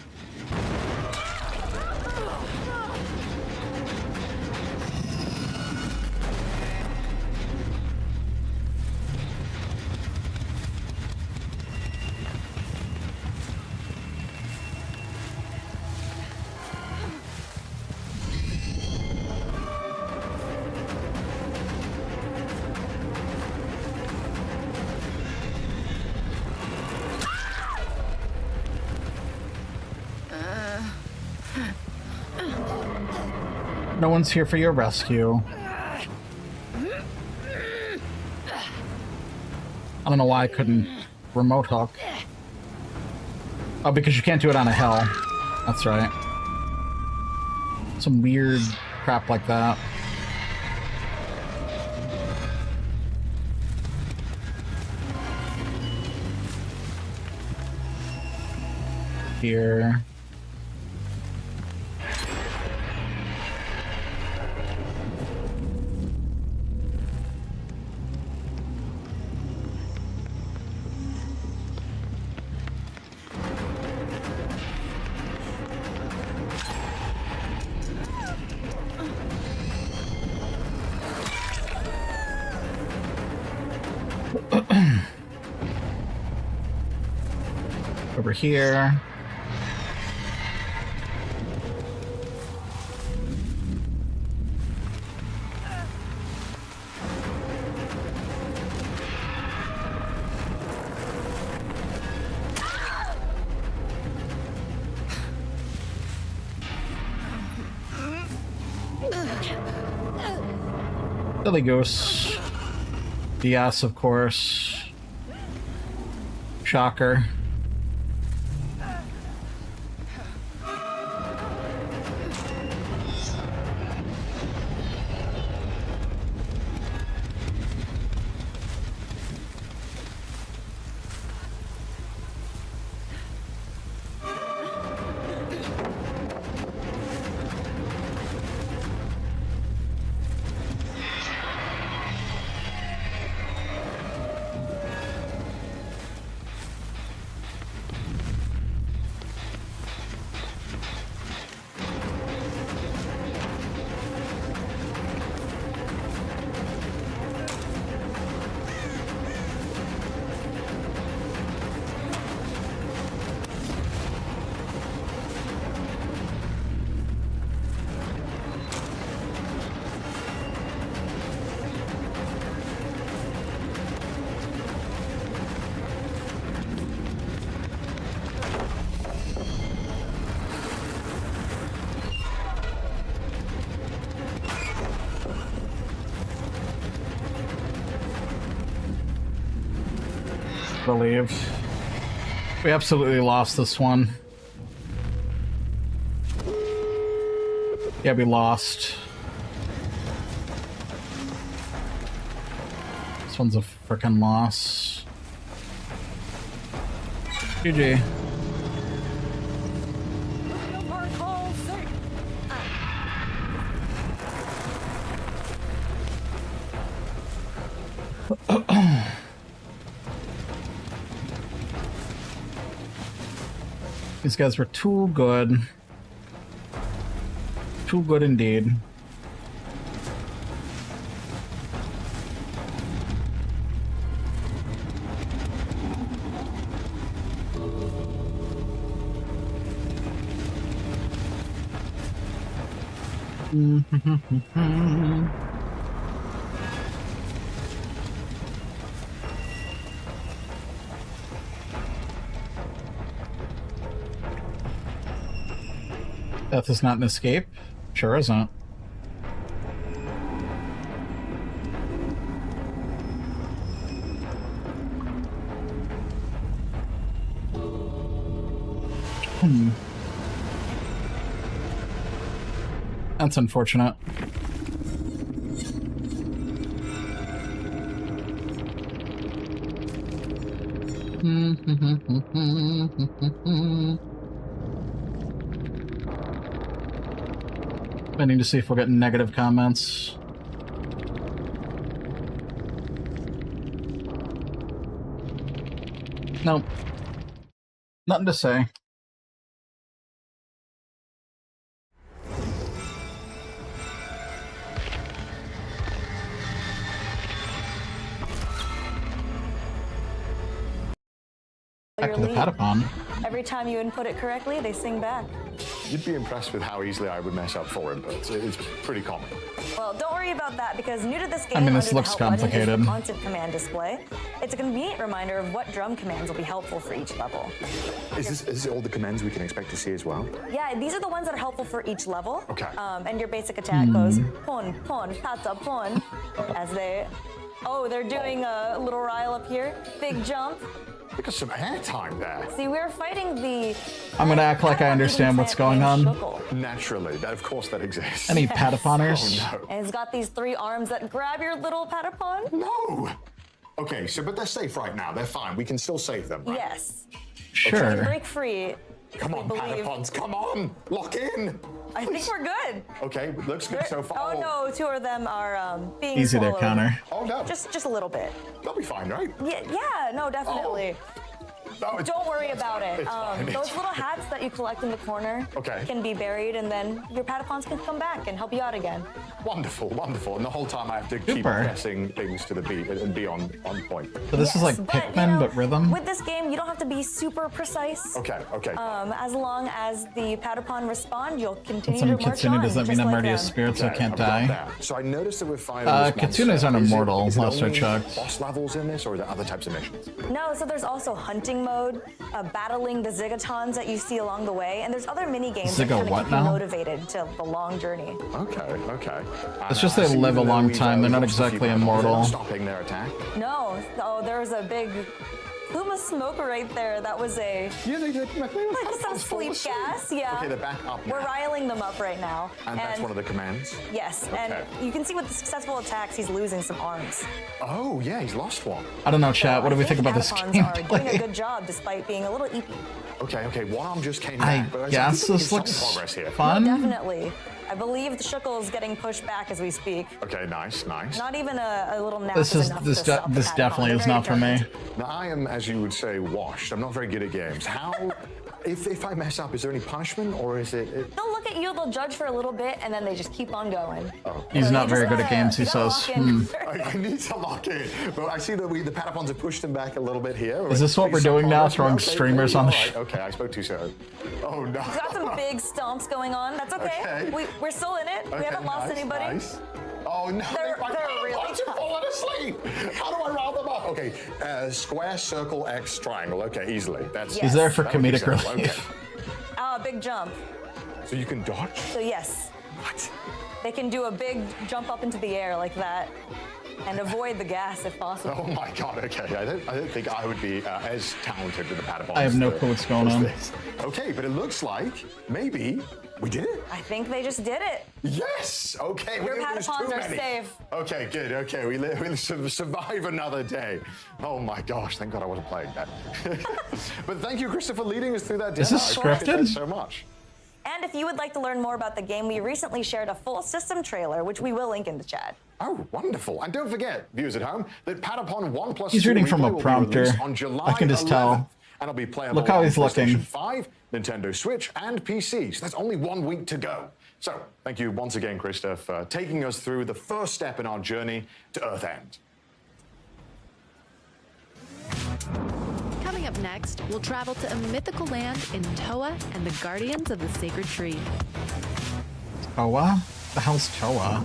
Speaker 1: No one's here for your rescue. I don't know why I couldn't remote hook. Oh, because you can't do it on a hill. That's right. Some weird crap like that. Here. Over here. Silly Goose. DS, of course. Shocker. Believe. We absolutely lost this one. Yeah, we lost. This one's a frickin' loss. GG. These guys were too good. Too good indeed. Death is not an escape? Sure isn't. That's unfortunate. I need to see if we're getting negative comments. Nope. Nothing to say. Back to the Patapon.
Speaker 11: Every time you input it correctly, they sing back.
Speaker 3: You'd be impressed with how easily I would mess up 4 inputs. It's pretty common.
Speaker 11: Well, don't worry about that because new to this game,
Speaker 1: I mean, this
Speaker 11: under the
Speaker 1: looks
Speaker 11: help button is the
Speaker 1: complicated.
Speaker 11: constant command display. It's a convenient reminder of what drum commands will be helpful for each level.
Speaker 3: Is this all the commands we can expect to see as well?
Speaker 11: Yeah, these are the ones that are helpful for each level.
Speaker 3: Okay.
Speaker 11: And your basic attack goes pon, pon, tata, pon, as they... Oh, they're doing a little rile up here. Big jump.
Speaker 3: Look at some airtime there.
Speaker 11: See, we're fighting the...
Speaker 1: I'm gonna act like I understand what's going on.
Speaker 3: Naturally, of course that exists.
Speaker 1: Any Pataponers?
Speaker 3: Oh, no.
Speaker 11: And it's got these 3 arms that grab your little Patapon.
Speaker 3: No! Okay, so but they're safe right now. They're fine. We can still save them, right?
Speaker 11: Yes.
Speaker 1: Sure.
Speaker 11: They can break free.
Speaker 3: Come on, Patapons, come on! Lock in!
Speaker 11: I think we're good.
Speaker 3: Okay, looks good so far.
Speaker 11: Oh no, 2 of them are being
Speaker 1: Easy to
Speaker 11: swallowed.
Speaker 1: counter.
Speaker 3: Oh no.
Speaker 11: Just a little bit.
Speaker 3: They'll be fine, right?
Speaker 11: Yeah, no, definitely.
Speaker 3: No,
Speaker 11: Don't worry about it.
Speaker 3: It's fine, it's
Speaker 11: Those little hats that you collect in the corner can be buried, and then your Patapons can come back and help you out again.
Speaker 3: Wonderful, wonderful. And the whole time I have to keep pressing things to the beat and be on point.
Speaker 1: So this is like Pikmin, but rhythm?
Speaker 11: With this game, you don't have to be super precise.
Speaker 3: Okay.
Speaker 11: As long as the Patapon respond, you'll continue
Speaker 1: Some
Speaker 11: to march
Speaker 1: Kitsune,
Speaker 11: on.
Speaker 1: does that mean
Speaker 11: just
Speaker 1: I'm
Speaker 11: like
Speaker 1: already a
Speaker 11: them.
Speaker 1: spirit so I can't
Speaker 3: I've got
Speaker 1: die?
Speaker 3: that. So I noticed that we're fighting
Speaker 1: Kitsune's aren't immortal, last I
Speaker 3: only
Speaker 1: checked.
Speaker 3: boss levels in this, or are there other types of missions?
Speaker 11: No, so there's also hunting mode, battling the Zigatons that you see along the way, and there's other mini games that
Speaker 1: Ziga
Speaker 11: kind of
Speaker 1: what
Speaker 11: keep you
Speaker 1: now?
Speaker 11: motivated to the long journey.
Speaker 3: Okay.
Speaker 1: It's just they live a long time. They're not exactly immortal.
Speaker 3: Stopping their attack.
Speaker 11: No, there was a big plume of smoke right there. That was a
Speaker 3: they did.
Speaker 11: like some sleep gas. Yeah.
Speaker 3: Okay, they're back up now.
Speaker 11: We're riling them up right now.
Speaker 3: And that's one of the commands?
Speaker 11: Yes,
Speaker 3: Okay.
Speaker 11: and you can see with the successful attacks, he's losing some arms.
Speaker 3: Oh, yeah, he's lost one.
Speaker 1: I don't know, chat. What do we think about this
Speaker 11: Patapons are doing a
Speaker 1: gameplay?
Speaker 11: good job despite being a little eepy.
Speaker 3: Okay, one arm just came
Speaker 1: I
Speaker 3: back. But
Speaker 1: guess
Speaker 3: think
Speaker 1: this
Speaker 3: some
Speaker 1: looks
Speaker 3: progress here.
Speaker 1: fun.
Speaker 11: Definitely. I believe the Shuckle is getting pushed back as we speak.
Speaker 3: Okay, nice.
Speaker 11: Not even a little nap
Speaker 1: This
Speaker 11: is enough to stop the
Speaker 1: this
Speaker 11: Patapon.
Speaker 1: definitely
Speaker 11: They're
Speaker 1: is
Speaker 11: very
Speaker 1: not for me.
Speaker 11: determined.
Speaker 3: Now, I am, as you would say, washed. I'm not very good at games. How, if I mess up, is there any punishment, or is it...
Speaker 11: They'll look at you, they'll judge for a little bit, and then they just keep on going.
Speaker 1: He's
Speaker 11: So
Speaker 1: not
Speaker 11: you
Speaker 1: very
Speaker 11: just
Speaker 1: good at
Speaker 11: gotta-
Speaker 1: games, he
Speaker 11: you gotta
Speaker 1: says.
Speaker 11: lock in.
Speaker 3: I need to lock in. But I see that the Patapons have pushed him back a little bit here.
Speaker 1: Is this what we're doing now, throwing streamers on the
Speaker 3: show? Okay, I spoke too soon. Oh, no.
Speaker 11: We've got some big stomps going on. That's okay.
Speaker 3: Okay.
Speaker 11: We're still in it. We haven't lost anybody.
Speaker 3: Nice. Oh, no.
Speaker 11: They're really
Speaker 3: Why'd you
Speaker 11: tough.
Speaker 3: fallen asleep? How do I round them up? Okay, square, circle, X, triangle. Okay, easily. That's.
Speaker 1: He's there for
Speaker 3: that would be
Speaker 1: comedic
Speaker 3: simple.
Speaker 1: relief.
Speaker 11: Big jump.
Speaker 3: Okay. So you can dodge?
Speaker 11: So yes,
Speaker 3: What?
Speaker 11: they can do a big jump up into the air like that and avoid the gas if possible.
Speaker 3: Oh my God. Okay, I don't think I would be as talented with the Patapons.
Speaker 1: I have no clue what's going on.
Speaker 3: Okay, but it looks like maybe we did it.
Speaker 11: I think they just did it.
Speaker 3: Yes. Okay.
Speaker 11: Your
Speaker 3: we didn't lose
Speaker 11: Patapons
Speaker 3: too
Speaker 11: are
Speaker 3: many.
Speaker 11: safe.
Speaker 3: Okay. Good. Okay. We'll survive another day. Oh my gosh. Thank God I wasn't playing that. But thank you, Christopher, leading us through that demo.
Speaker 1: Is this
Speaker 3: I appreciate
Speaker 1: scripted?
Speaker 3: that so much.
Speaker 11: And if you would like to learn more about the game, we recently shared a full system trailer, which we will link in the chat.
Speaker 3: Oh, wonderful. And don't forget, viewers at home, that Patapon 1+2
Speaker 1: He's reading from a
Speaker 3: replay will be
Speaker 1: prompter.
Speaker 3: released on July
Speaker 1: I can just
Speaker 3: 11th,
Speaker 1: tell.
Speaker 3: And it'll be playable
Speaker 1: Look how
Speaker 3: on
Speaker 1: he's looking.
Speaker 3: PlayStation 5, Nintendo Switch, and PC. So that's only 1 week to go. So thank you once again, Krista, for taking us through the first step in our journey to Earth-End.
Speaker 2: Coming up next, we'll travel to a mythical land in Toa and the Guardians of the Sacred Tree.
Speaker 1: Toa? The hell's Toa?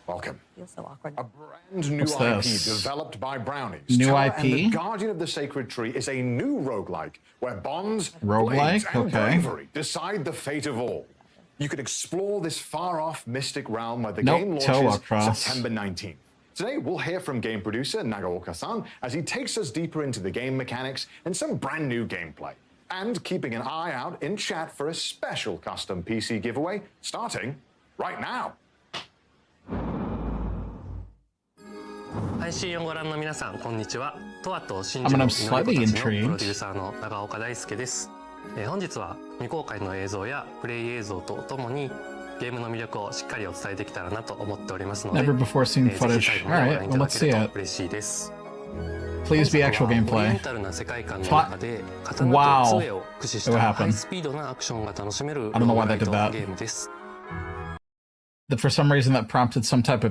Speaker 3: Welcome.
Speaker 11: Feels so awkward.
Speaker 3: A brand new
Speaker 1: What's
Speaker 3: IP
Speaker 1: this?
Speaker 3: developed by Brownies.
Speaker 1: New
Speaker 3: Toa
Speaker 1: IP?
Speaker 3: And the Guardian of the Sacred Tree is a new roguelike where bonds,
Speaker 1: Roguelike?
Speaker 3: blades, and
Speaker 1: Okay.
Speaker 3: bravery decide the fate of all. You can explore this far-off mystic realm where the
Speaker 1: Nope,
Speaker 3: game
Speaker 1: Toa
Speaker 3: launches
Speaker 1: cross.
Speaker 3: September 19th. Today, we'll hear from game producer Nagaoka-san as he takes us deeper into the game mechanics and some brand new gameplay. And keeping an eye out in chat for a special custom PC giveaway starting right now.
Speaker 12: 配信をご覧の皆さん、こんにちは。トアと真
Speaker 1: I
Speaker 12: 珠
Speaker 1: mean,
Speaker 12: の
Speaker 1: I'm
Speaker 12: 祈り子た
Speaker 1: slightly
Speaker 12: ちの
Speaker 1: intrigued.
Speaker 12: プロデューサーの長岡大輔です。本日は未公開の映像やプレイ映像とともにゲームの魅力をしっかりお伝えできたらなと思っておりますので、
Speaker 1: Never before seen
Speaker 12: ぜひ
Speaker 1: footage.
Speaker 12: 最後までご覧
Speaker 1: Alright,
Speaker 12: い
Speaker 1: well,
Speaker 12: ただ
Speaker 1: let's
Speaker 12: ける
Speaker 1: see
Speaker 12: と
Speaker 1: it.
Speaker 12: 嬉しいです。
Speaker 1: Please be actual gameplay.
Speaker 12: オリエンタルな世界観の中で刀
Speaker 1: Wow.
Speaker 12: と杖を駆使し
Speaker 1: What
Speaker 12: た
Speaker 1: happened?
Speaker 12: ハイスピードなアクションが楽しめる
Speaker 1: I don't know why they
Speaker 12: ロー
Speaker 1: did
Speaker 12: グ
Speaker 1: that.
Speaker 12: ライトゲームです。
Speaker 1: That for some reason that prompted some type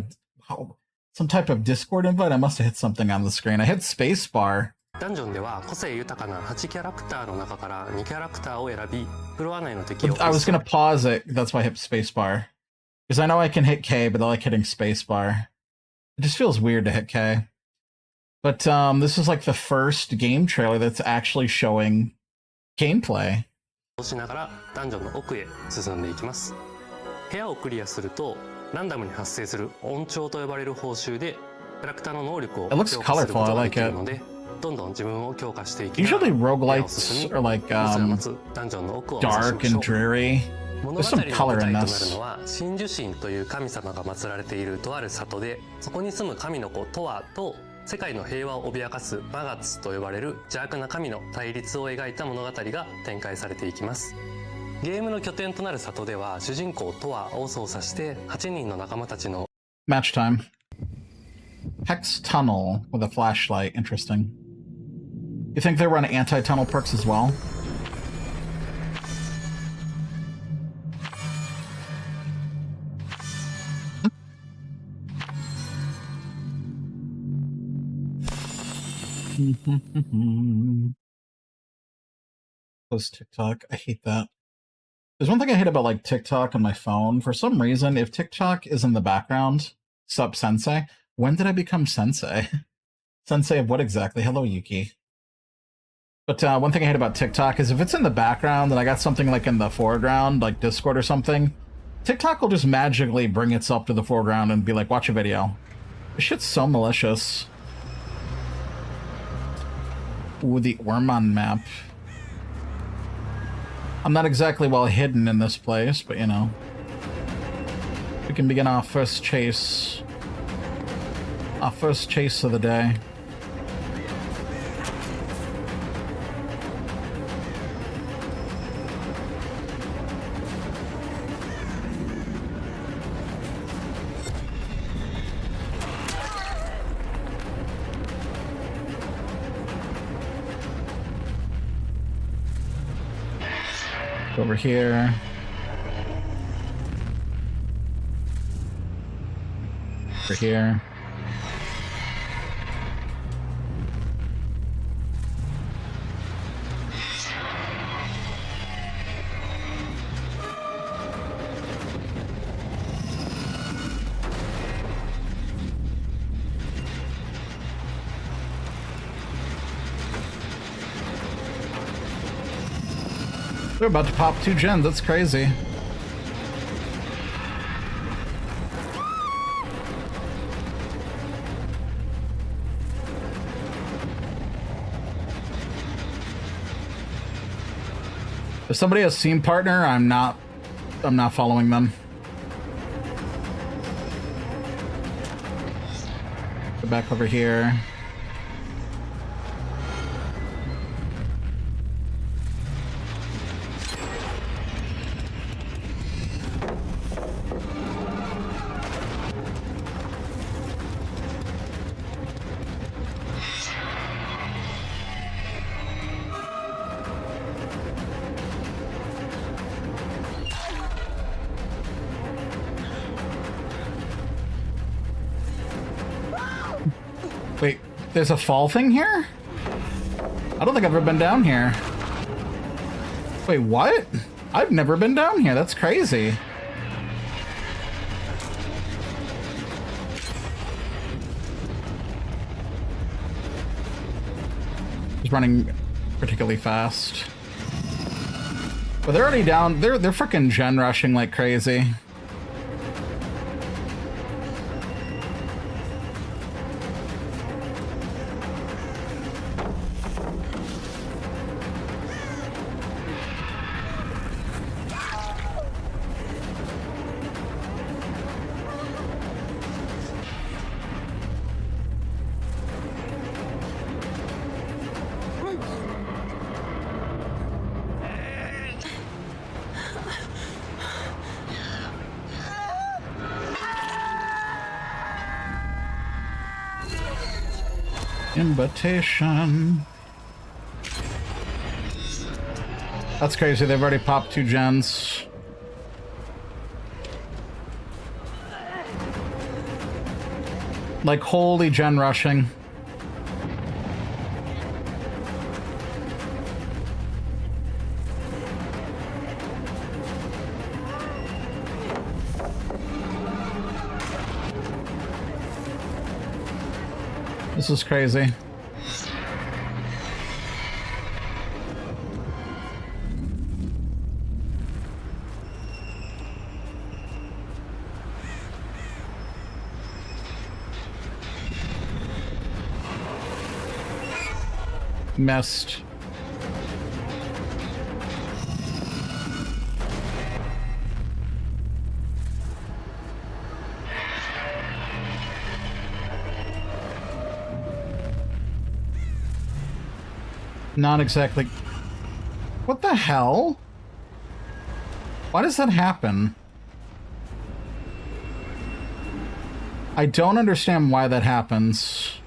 Speaker 1: of Discord invite. I must have hit something on the screen. I hit spacebar.
Speaker 12: ダンジョンでは個性豊かな8キャラクターの中から2キャラクターを選び、フロア内の敵を
Speaker 1: I was gonna pause it. That's why I hit spacebar. Because I know I can hit K, but I like hitting spacebar. It just feels weird to hit K. But this is like the first game trailer that's actually showing gameplay.
Speaker 12: しながらダンジョンの奥へ進んでいきます。部屋をクリアするとランダムに発生する音調と呼ばれる報酬でキャラクターの能力を強化することができるので、どんどん自分を強化していきながら
Speaker 1: Usually roguelites are like dark and dreary.
Speaker 12: 物語の
Speaker 1: There's some
Speaker 12: 舞
Speaker 1: color
Speaker 12: 台
Speaker 1: in
Speaker 12: となる
Speaker 1: this.
Speaker 12: のは真珠神という神様が祀られているとある里で、そこに住む神の子トワと世界の平和を脅かすマガツと呼ばれる邪悪な神の対立を描いた物語が展開されていきます。ゲームの拠点となる里では主人公トワを操作して8人の仲間たちの
Speaker 1: Match time. Hex tunnel with a flashlight. Interesting. You think they run anti-tunnel perks as well? Post TikTok. I hate that. There's one thing I hate about like TikTok on my phone. For some reason, if TikTok is in the background, sup sensei? When did I become sensei? Sensei of what exactly? Hello, Yuki. But one thing I hate about TikTok is if it's in the background and I got something like in the foreground, like Discord or something, TikTok will just magically bring itself to the foreground and be like, watch a video. This shit's so malicious. Ooh, the Ormond map. I'm not exactly well hidden in this place, but you know. We can begin our first chase. Our first chase of the day. Over here. Over here. They're about to pop 2 gens, that's crazy. If somebody has Steam Partner, I'm not following them. Go back over here. Wait, there's a fall thing here? I don't think I've ever been down here. Wait, what? I've never been down here. That's crazy. He's running particularly fast. But they're already down. They're freaking gen rushing like crazy. Invitation. That's crazy. They've already popped 2 gens. Like, holy gen rushing. This is crazy. Missed. Not exactly. What the hell? Why does that happen? I don't understand why that happens.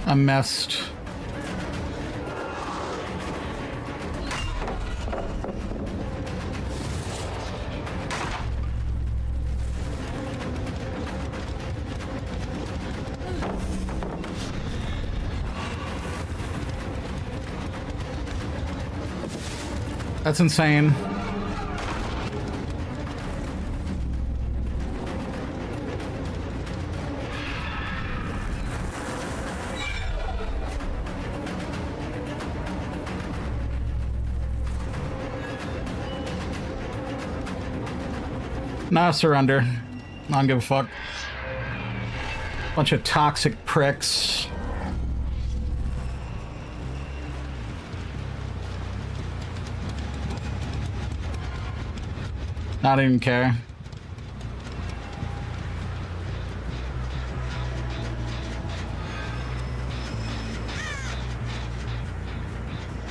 Speaker 1: I messed. That's insane. Nah, surrender. I don't give a fuck. Bunch of toxic pricks. Not even care.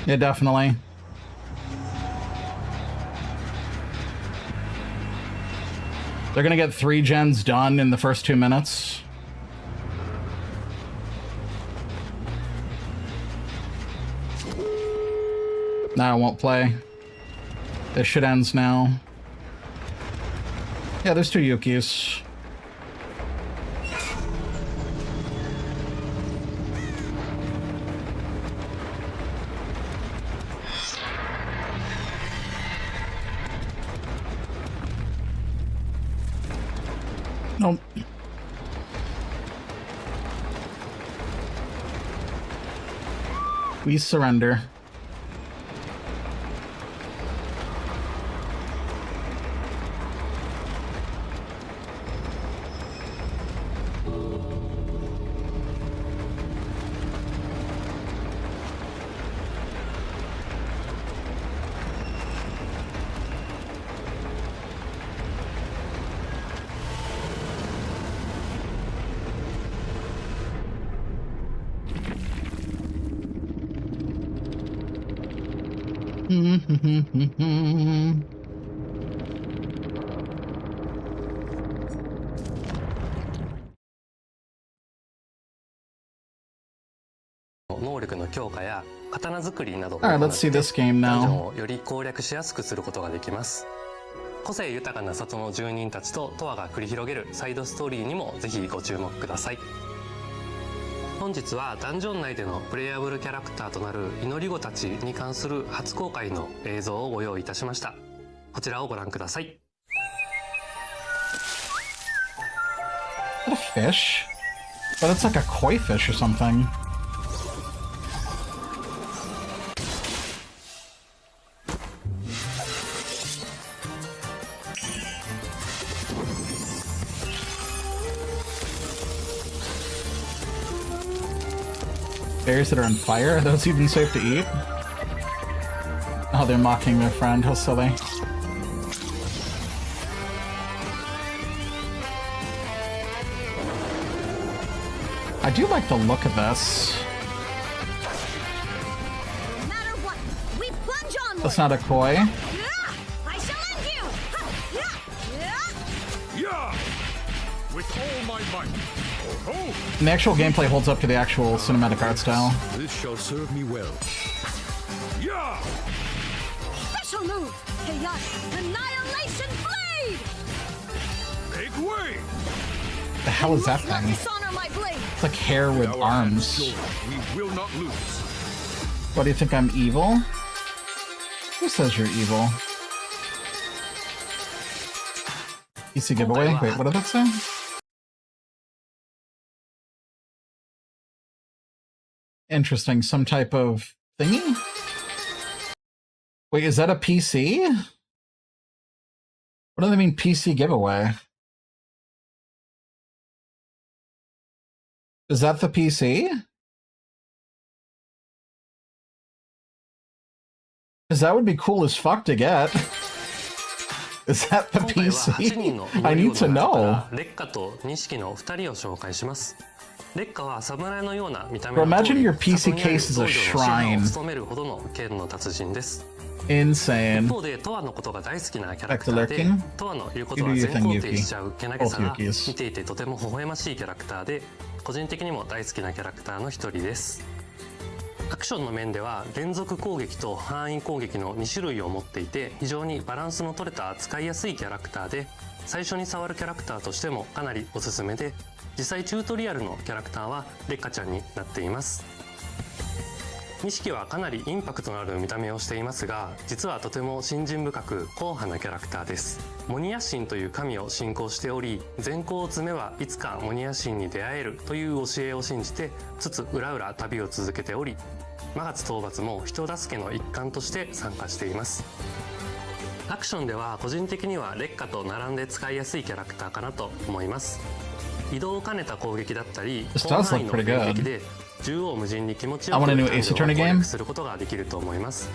Speaker 1: Yeah, definitely. They're gonna get 3 gens done in the first 2 minutes. Nah, I won't play. This shit ends now. Yeah, there's 2 Yukis. Nope. We surrender. Mm-hmm.
Speaker 12: 能力の強化や刀作りなどを
Speaker 1: Alright, let's see this game
Speaker 12: ダンジョ
Speaker 1: now.
Speaker 12: ンをより攻略しやすくすることができます。個性豊かな里の住人たちとトアが繰り広げるサイドストーリーにもぜひご注目ください。本日はダンジョン内でのプレイヤブルキャラクターとなる祈り子たちに関する初公開の映像をご用意いたしました。こちらをご覧ください。
Speaker 1: Is that a fish? But it's like a koi fish or something. Berries that are on fire? Are those even safe to eat? Oh, they're mocking their friend. How silly. I do like the look of this.
Speaker 6: No matter what, we plunge onward.
Speaker 1: That's not a koi.
Speaker 6: I shall end you.
Speaker 4: Yeah! With all my might. Oh!
Speaker 1: And the actual gameplay holds up to the actual cinematic art style.
Speaker 4: This shall serve me well. Yeah!
Speaker 6: Special move, Chaos Annihilation Blade.
Speaker 4: Make way!
Speaker 1: The hell is that
Speaker 6: Must not
Speaker 1: thing?
Speaker 6: dishonor my blade.
Speaker 1: It's like hair with
Speaker 4: Our hands
Speaker 1: arms.
Speaker 4: sure, we will not lose.
Speaker 1: What, do you think I'm evil? Who says you're evil? PC giveaway? Wait, what did that say? Interesting, some type of thingy? Wait, is that a PC? What do they mean PC giveaway? Is that the PC? Because that would be cool as fuck to get. Is that the
Speaker 12: 今回は8人
Speaker 1: PC?
Speaker 12: の
Speaker 1: I
Speaker 12: 祈り
Speaker 1: need
Speaker 12: 子
Speaker 1: to
Speaker 12: の中か
Speaker 1: know.
Speaker 12: ら烈火と錦の2人を紹介します。烈火は侍のような見た目
Speaker 1: Bro,
Speaker 12: の通
Speaker 1: imagine
Speaker 12: り
Speaker 1: your PC
Speaker 12: 里にある
Speaker 1: case is a
Speaker 12: 道場の
Speaker 1: shrine.
Speaker 12: 支配を務めるほどの剣の達人です。一
Speaker 1: Insane.
Speaker 12: 方でトアのことが大好きなキャラク
Speaker 1: Like
Speaker 12: タ
Speaker 1: the
Speaker 12: ーで
Speaker 1: lurking?
Speaker 12: トアの言うことは
Speaker 1: You do
Speaker 12: 全
Speaker 1: your thing,
Speaker 12: 肯定しちゃうけなげさ
Speaker 1: Both
Speaker 12: が
Speaker 1: Yukis.
Speaker 12: 見ていてとても微笑ましいキャラクターで個人的にも大好きなキャラクターの一人です。アクションの面では連続攻撃と範囲攻撃の2種類を持っていて非常にバランスの取れた使いやすいキャラクターで最初に触るキャラクターとしてもかなりおすすめで実際チュートリアルのキャラクターはレッカちゃんになっています。錦はかなりインパクトのある見た目をしていますが実はとても信心深く硬派なキャラクターです。モニヤ神という神を信仰しており善行を積めばいつかモニヤ神に出会えるという教えを信じてつつ裏々旅を続けており魔月討伐も人助けの一環として参加しています。アクションでは個人的には烈火と並んで使いやすいキャラクターかなと思います。移動を兼ねた攻撃だったり
Speaker 1: This
Speaker 12: 広
Speaker 1: does
Speaker 12: 範囲
Speaker 1: look
Speaker 12: の
Speaker 1: pretty
Speaker 12: 攻
Speaker 1: good.
Speaker 12: 撃で縦横無尽に気持ちよ
Speaker 1: I
Speaker 12: く
Speaker 1: want a new
Speaker 12: ダン
Speaker 1: Ace
Speaker 12: ジョンを
Speaker 1: Attorney
Speaker 12: 攻
Speaker 1: game.
Speaker 12: 略することができると思います。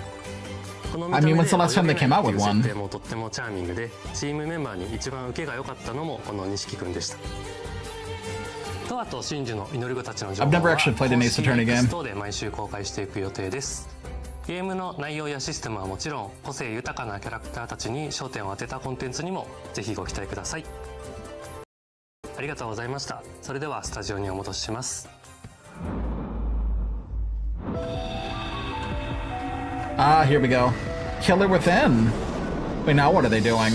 Speaker 12: この見
Speaker 1: I
Speaker 12: た
Speaker 1: mean,
Speaker 12: 目
Speaker 1: when's
Speaker 12: で
Speaker 1: the last time they came out with
Speaker 12: 泳げないっていう
Speaker 1: one?
Speaker 12: 設定もとってもチャーミングでチームメンバーに一番受けが良かったのもこの錦くんでした。トアと真珠の祈り子たちの情報
Speaker 1: I've
Speaker 12: は
Speaker 1: never actually played an Ace Attorney game.
Speaker 12: 公式 X 等で毎週公開していく予定です。ゲームの内容やシステムはもちろん個性豊かなキャラクターたちに焦点を当てたコンテンツにもぜひご期待ください。ありがとうございました。それではスタジオにお戻しします。
Speaker 1: Ah, here we go. Killer Within. Wait, now what are they doing?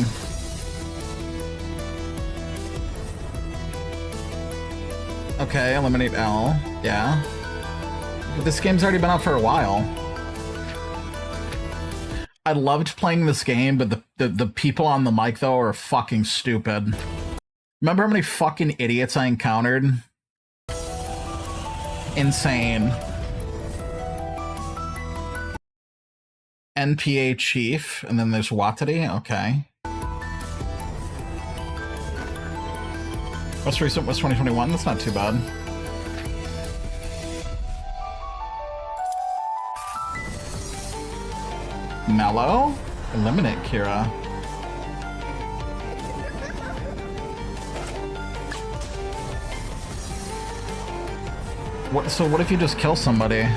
Speaker 1: Okay, eliminate L. Yeah. But this game's already been out for a while. I loved playing this game, but the people on the mic, though, are fucking stupid. Remember how many fucking idiots I encountered? Insane. NPA Chief, and then there's Watari. Okay. Most recent was 2021. That's not too bad. Mellow? Eliminate Kira. So what if you just kill somebody?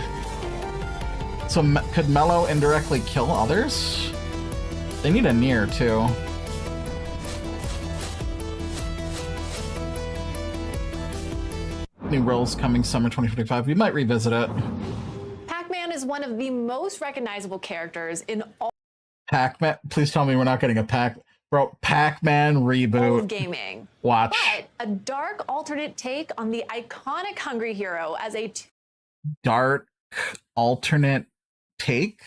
Speaker 1: So could Mellow indirectly kill others? They need a Nier too. New roles coming summer 2025. We might revisit it.
Speaker 8: Pac-Man is one of the most recognizable characters in all
Speaker 1: Pac-Man. Please tell me we're not getting a Pac-Man reboot.
Speaker 8: of gaming.
Speaker 1: Watch.
Speaker 8: But a dark alternate take on the iconic hungry hero as a
Speaker 1: Dark alternate take?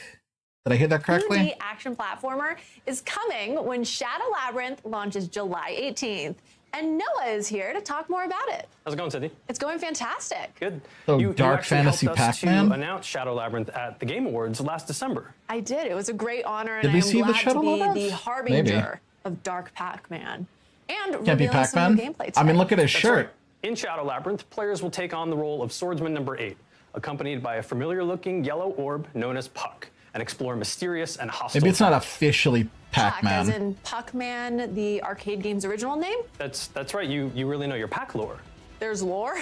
Speaker 1: Did I hear that correctly?
Speaker 8: 2D action platformer is coming when Shadow Labyrinth launches July 18th. And Noah is here to talk more about it.
Speaker 13: How's it going, Cindy?
Speaker 8: It's going fantastic.
Speaker 13: Good.
Speaker 1: So
Speaker 13: you
Speaker 1: Dark
Speaker 13: actually
Speaker 1: Fantasy
Speaker 13: helped us
Speaker 1: Pac-Man?
Speaker 13: to announce Shadow Labyrinth at the Game Awards last December.
Speaker 8: I did. It was a great honor, and
Speaker 1: Did
Speaker 8: I
Speaker 1: we
Speaker 8: am
Speaker 1: see the
Speaker 8: glad
Speaker 1: Shadow
Speaker 8: to be
Speaker 1: Labyrinth?
Speaker 8: the harbinger
Speaker 1: Maybe.
Speaker 8: of Dark Pac-Man. And
Speaker 1: Can't be
Speaker 8: revealing some new
Speaker 1: Pac-Man?
Speaker 8: gameplay
Speaker 1: I mean,
Speaker 8: today.
Speaker 1: look at his
Speaker 13: That's
Speaker 1: shirt.
Speaker 13: right. In Shadow Labyrinth, players will take on the role of Swordsman number 8, accompanied by a familiar-looking yellow orb known as Puck, and explore mysterious and hostile.
Speaker 1: Maybe it's not officially
Speaker 8: Pac, as
Speaker 1: Pac-Man.
Speaker 8: in Puck-Man, the arcade game's original name?
Speaker 13: That's right. You really know your Pac lore.
Speaker 8: There's lore?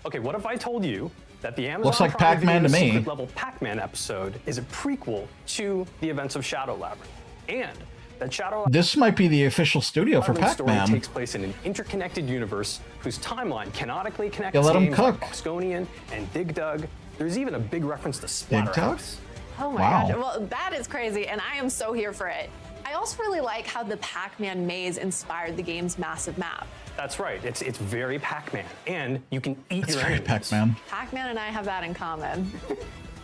Speaker 13: Okay, what if I told you that the Amazon
Speaker 1: Looks like
Speaker 13: Prime
Speaker 1: Pac-Man
Speaker 13: Video
Speaker 1: to me.
Speaker 13: secret level Pac-Man episode is a prequel to the events of Shadow Labyrinth, and that Shadow
Speaker 1: This might be the official studio for
Speaker 13: Labyrinth story
Speaker 1: Pac-Man.
Speaker 13: takes place in an interconnected universe whose timeline canonically connects
Speaker 1: Yeah, let 'em
Speaker 13: games like
Speaker 1: cook.
Speaker 13: Bosconian and Dig Dug. There's even a big reference to
Speaker 1: Dig Dug?
Speaker 13: Splatterhouse.
Speaker 8: Oh my
Speaker 1: Wow.
Speaker 8: gosh. Well, that is crazy, and I am so here for it. I also really like how the Pac-Man maze inspired the game's massive map.
Speaker 13: That's right. It's very Pac-Man, and you can eat
Speaker 1: It's
Speaker 13: your
Speaker 1: very
Speaker 13: enemies.
Speaker 1: Pac-Man.
Speaker 8: Pac-Man and I have that in common.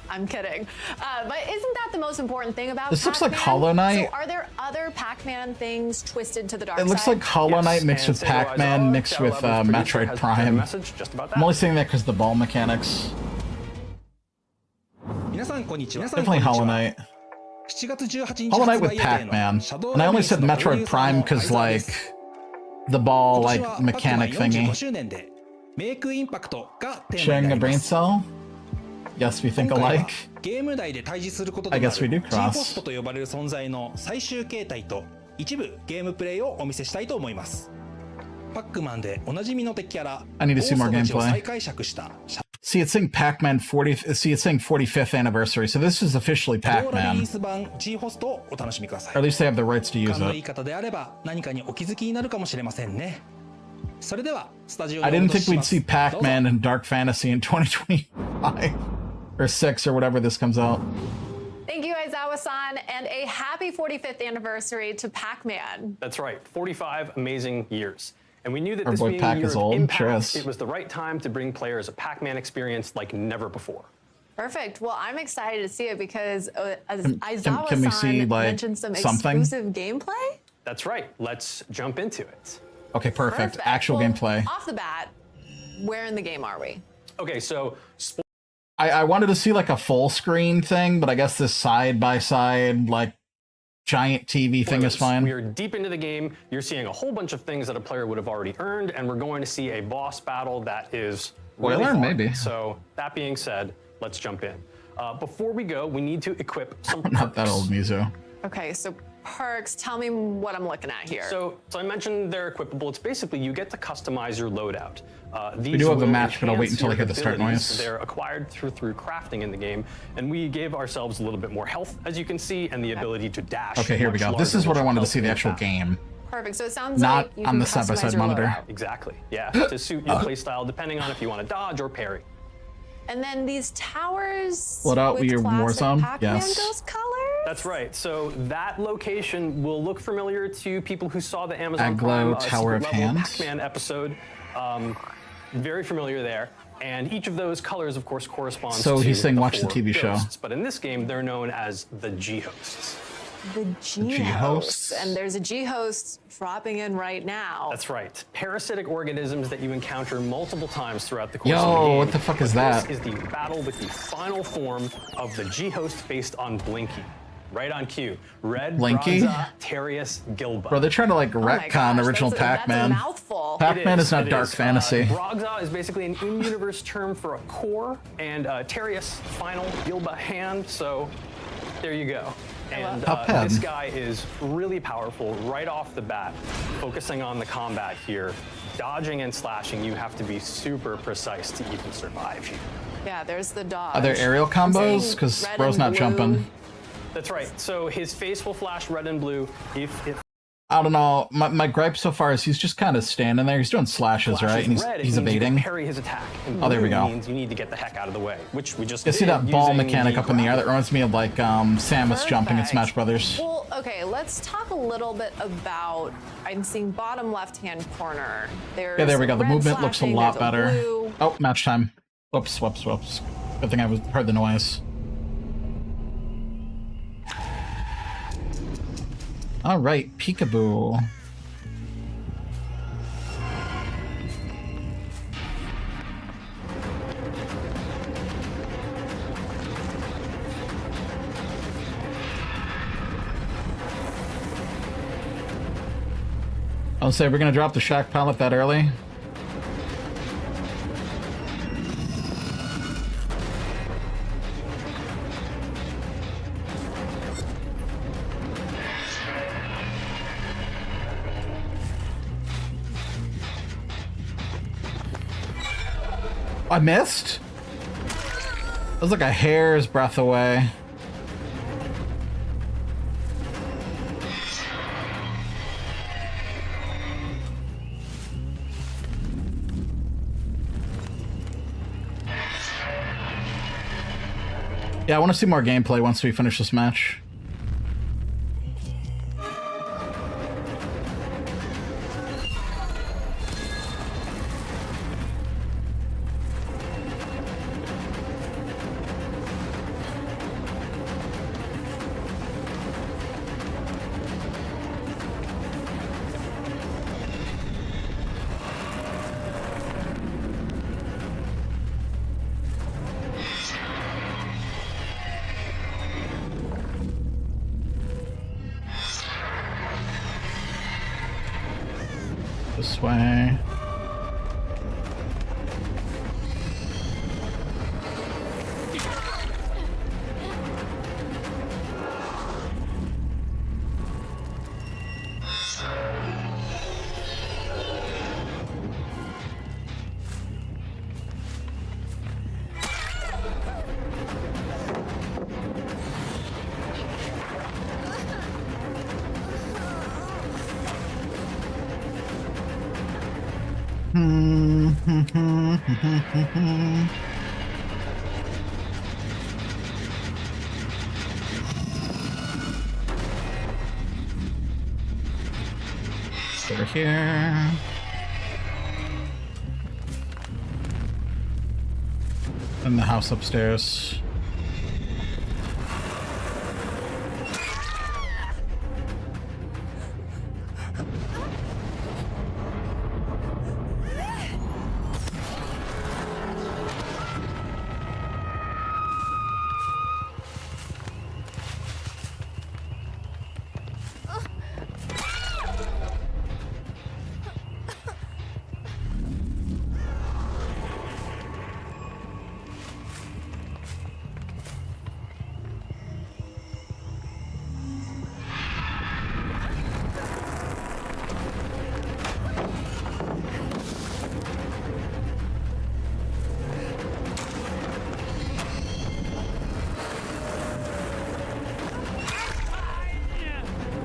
Speaker 8: I'm kidding. But isn't that the most important thing about
Speaker 1: This looks like
Speaker 8: Pac-Man?
Speaker 1: Hollow Knight.
Speaker 8: So are there other Pac-Man things twisted to the dark
Speaker 1: It looks
Speaker 8: side?
Speaker 1: like Hollow Knight mixed
Speaker 13: and
Speaker 1: with
Speaker 13: Seigo
Speaker 1: Pac-Man
Speaker 13: Aizawa,
Speaker 1: mixed
Speaker 13: Shadow
Speaker 1: with
Speaker 13: Labyrinth's producer,
Speaker 1: Metroid
Speaker 13: has prepared a
Speaker 1: Prime.
Speaker 13: message just about that.
Speaker 1: I'm only saying that because the ball mechanics. Definitely Hollow Knight. Hollow Knight with Pac-Man. And I only said Metroid Prime because, like, the ball, like, mechanic thingy. Sharing a brain cell? Yes, we think alike. I guess we do cross.
Speaker 14: と呼ばれる存在の最終形態と一部ゲームプレイをお見せしたいと思います。パックマンでおなじみの敵キャラ
Speaker 1: I need to see more
Speaker 14: ゴーストたちを
Speaker 1: gameplay.
Speaker 14: 再解釈した
Speaker 1: See, it's saying Pac-Man 40. See, it's saying 45th anniversary. So this is officially
Speaker 14: シャドウラリ
Speaker 1: Pac-Man.
Speaker 14: リース版 G ホストをお楽しみください。
Speaker 1: Or at least they have the rights to use
Speaker 14: 勘のいい
Speaker 1: it.
Speaker 14: 方であれば何かにお気づきになるかもしれませんね。それではスタジオに
Speaker 1: I
Speaker 14: お
Speaker 1: didn't
Speaker 14: 戻
Speaker 1: think
Speaker 14: しし
Speaker 1: we'd
Speaker 14: ます。
Speaker 1: see Pac-Man and Dark Fantasy in 2025 or 6 or whatever this comes out.
Speaker 8: Thank you, Aizawa-san, and a happy 45th anniversary to Pac-Man.
Speaker 13: That's right, 45 amazing years. And we knew that
Speaker 1: Our
Speaker 13: this
Speaker 1: boy
Speaker 13: being
Speaker 1: Pac
Speaker 13: a year
Speaker 1: is
Speaker 13: of
Speaker 1: old,
Speaker 13: impact,
Speaker 1: sure is.
Speaker 13: it was the right time to bring players a Pac-Man experience like never before.
Speaker 8: Perfect. Well, I'm excited to see it because as
Speaker 1: Can
Speaker 8: Aizawa-san
Speaker 1: we see, like,
Speaker 8: mentioned some
Speaker 1: something?
Speaker 8: exclusive gameplay.
Speaker 13: That's right, let's jump into it.
Speaker 1: Okay, perfect. Actual
Speaker 8: Well,
Speaker 1: gameplay.
Speaker 8: Off the bat, where in the game are we?
Speaker 13: Okay, so
Speaker 1: I wanted to see like a full screen thing, but I guess this side by side, like giant TV thing is fine.
Speaker 13: We are deep into the game. You're seeing a whole bunch of things that a player would have already earned, and we're going to see a boss battle that is really
Speaker 1: Spoiler,
Speaker 13: fun.
Speaker 1: maybe.
Speaker 13: So that being said, let's jump in. Before we go, we need to equip some
Speaker 1: Not that
Speaker 13: perks.
Speaker 1: old, Mizu.
Speaker 8: Okay, so perks, tell me what I'm looking at here.
Speaker 13: So I mentioned they're equipable. It's basically you get to customize your loadout.
Speaker 1: We do have a
Speaker 13: will
Speaker 1: match, but I'll wait
Speaker 13: enhance
Speaker 1: until I
Speaker 13: your
Speaker 1: hear the start
Speaker 13: abilities.
Speaker 1: noise.
Speaker 13: They're acquired through crafting in the game, and we gave ourselves a little bit more health, as you can see, and the ability to dash.
Speaker 1: Okay, here we
Speaker 13: much
Speaker 1: go. This
Speaker 13: larger
Speaker 1: is what I
Speaker 13: than
Speaker 1: wanted to
Speaker 13: health
Speaker 1: see the
Speaker 13: in
Speaker 1: actual
Speaker 13: battle.
Speaker 1: game.
Speaker 8: Perfect. So it sounds
Speaker 1: Not
Speaker 8: like you
Speaker 1: on
Speaker 8: can
Speaker 1: the side-by-side
Speaker 8: customize your
Speaker 1: monitor.
Speaker 8: loadout.
Speaker 13: Exactly. Yeah, to suit your playstyle, depending on if you want to dodge or parry.
Speaker 8: And then these towers
Speaker 1: Split out
Speaker 8: with
Speaker 1: your
Speaker 8: classic
Speaker 1: Warzone?
Speaker 8: Pac-Man
Speaker 1: Yes.
Speaker 8: ghost colors?
Speaker 13: That's right. So that location will look familiar to people who saw the Amazon
Speaker 1: Aglow
Speaker 13: Prime
Speaker 1: Tower of
Speaker 13: Secret Level
Speaker 1: Hands.
Speaker 13: Pac-Man episode. Very familiar there. And each of those colors, of course, corresponds
Speaker 1: So
Speaker 13: to
Speaker 1: he's saying
Speaker 13: the
Speaker 1: watch the
Speaker 13: 4
Speaker 1: TV show.
Speaker 13: ghosts. But in this game, they're known as the G-hosts.
Speaker 8: The G-hosts.
Speaker 1: G-hosts.
Speaker 8: And there's a G-host dropping in right now.
Speaker 13: That's right. Parasitic organisms that you encounter multiple times throughout the course of the
Speaker 1: Yo,
Speaker 13: game.
Speaker 1: what the fuck is that?
Speaker 13: This is the battle with the final form of the G-host based on Blinky. Right on cue. Red,
Speaker 1: Blinky?
Speaker 13: Bronza, Terius, Gilba.
Speaker 1: Bro, they're trying to like retcon original Pac-Man. Pac-Man is not dark fantasy.
Speaker 13: Brogza is basically an in-universe term for a core, and Terius, final, Gilba, hand, so there you go. And this guy is really powerful right off the bat, focusing on the combat here. Dodging and slashing, you have to be super precise to even survive here.
Speaker 8: Yeah, there's the dodge.
Speaker 1: Are there aerial combos? Because bro's not jumping.
Speaker 13: That's right. So his face will flash red and blue if
Speaker 1: I don't know. My gripe so far is he's just kind of standing there. He's doing slashes, right? And he's evading.
Speaker 13: Parry his attack. And
Speaker 1: oh, there we go.
Speaker 13: Means you need to get the heck out of the way, which we just
Speaker 1: You see that ball mechanic up in the air? That reminds me of like Samus jumping in Smash Brothers.
Speaker 8: Well, okay, let's talk a little bit about, I'm seeing bottom left-hand corner.
Speaker 1: Yeah, there we go. The movement looks a lot better.
Speaker 8: Blue.
Speaker 1: Oh, match time. Whoops. Good thing I heard the noise. All right, peekaboo. I'll say we're gonna drop the Shack pallet that early. I missed? That was like a hair's breadth away. Yeah, I want to see more gameplay once we finish this match. This way. Over here. And the house upstairs.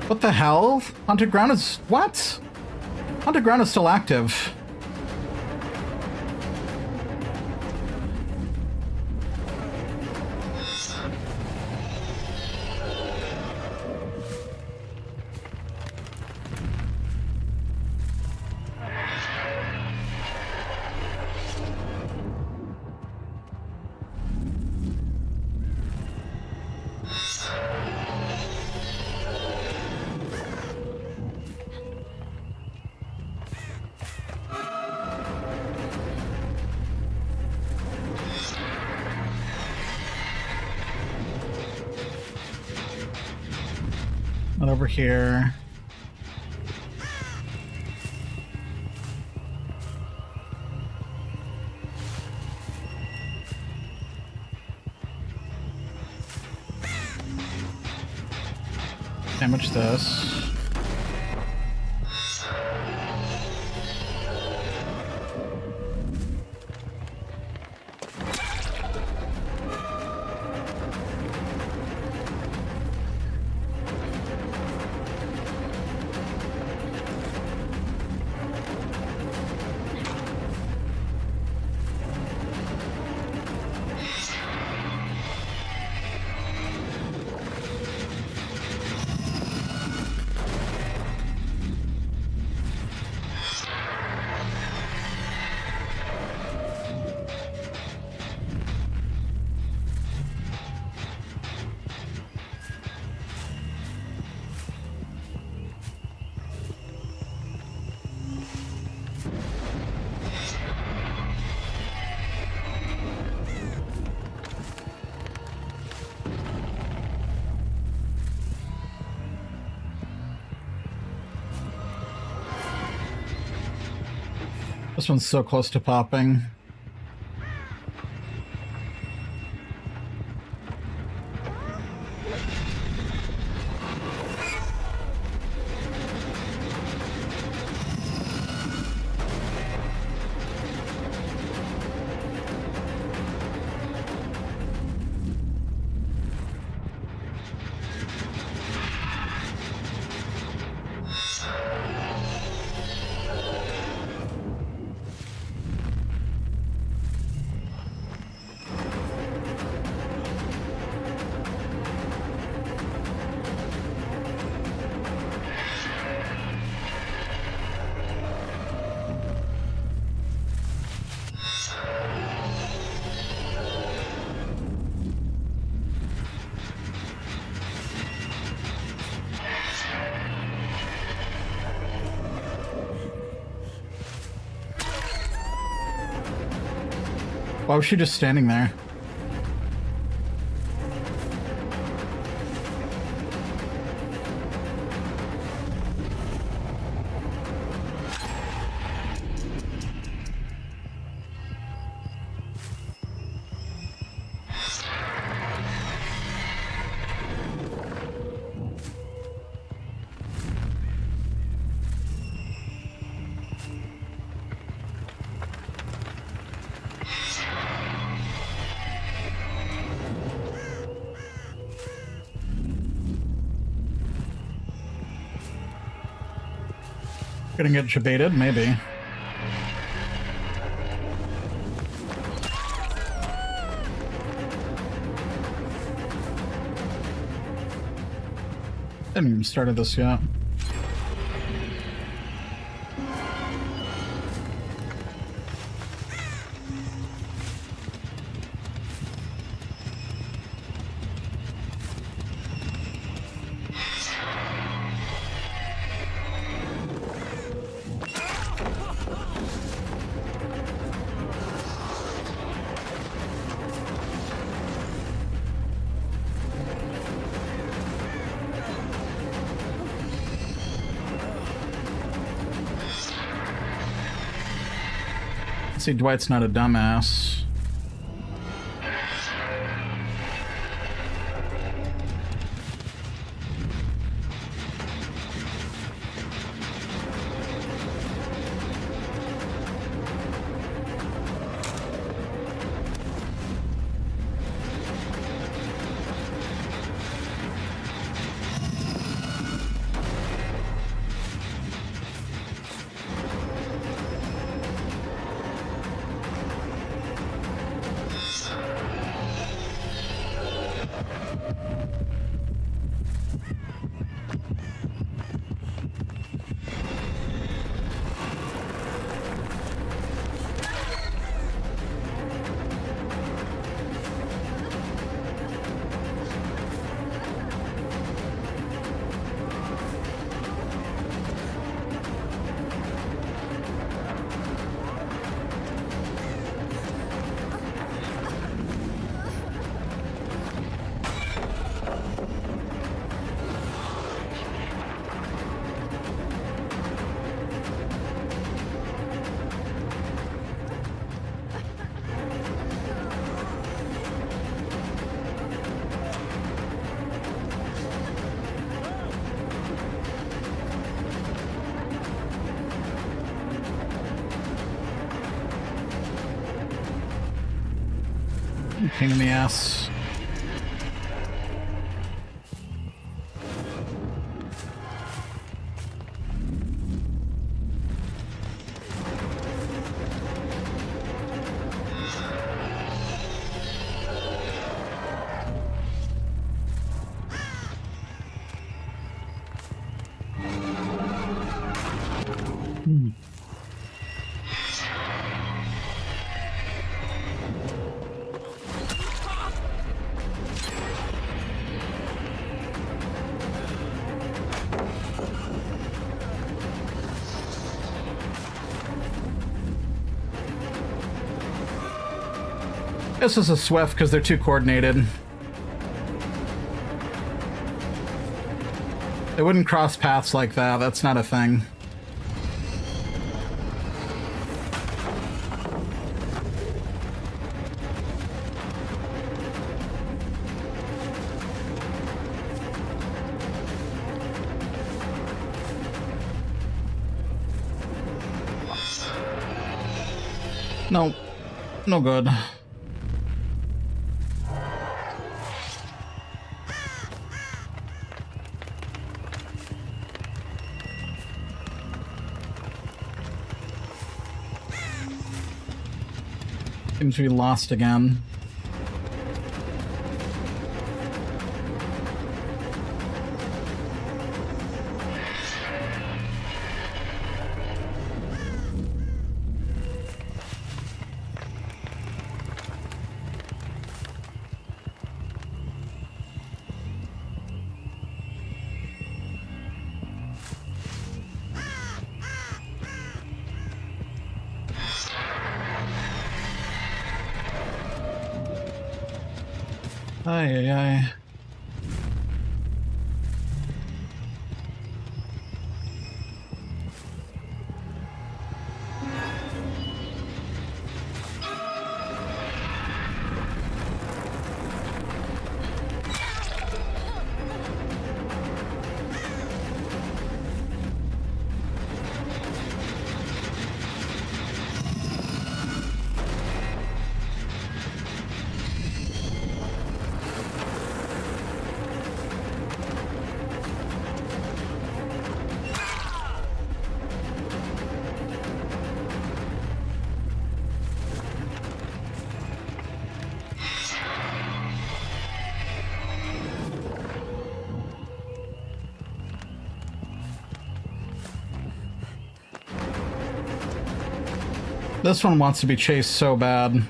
Speaker 1: What the hell? Haunted Ground is... what? Haunted Ground is still active. Not over here. Damage this. This one's so close to popping. Why was she just standing there? Gonna get jebaited? Maybe. Haven't even started this yet. See, Dwight's not a dumbass. Pain in the ass. This is a swift because they're too coordinated. They wouldn't cross paths like that. That's not a thing. No. No good. Seems to be lost again. Ay, ay, ay. This one wants to be chased so bad.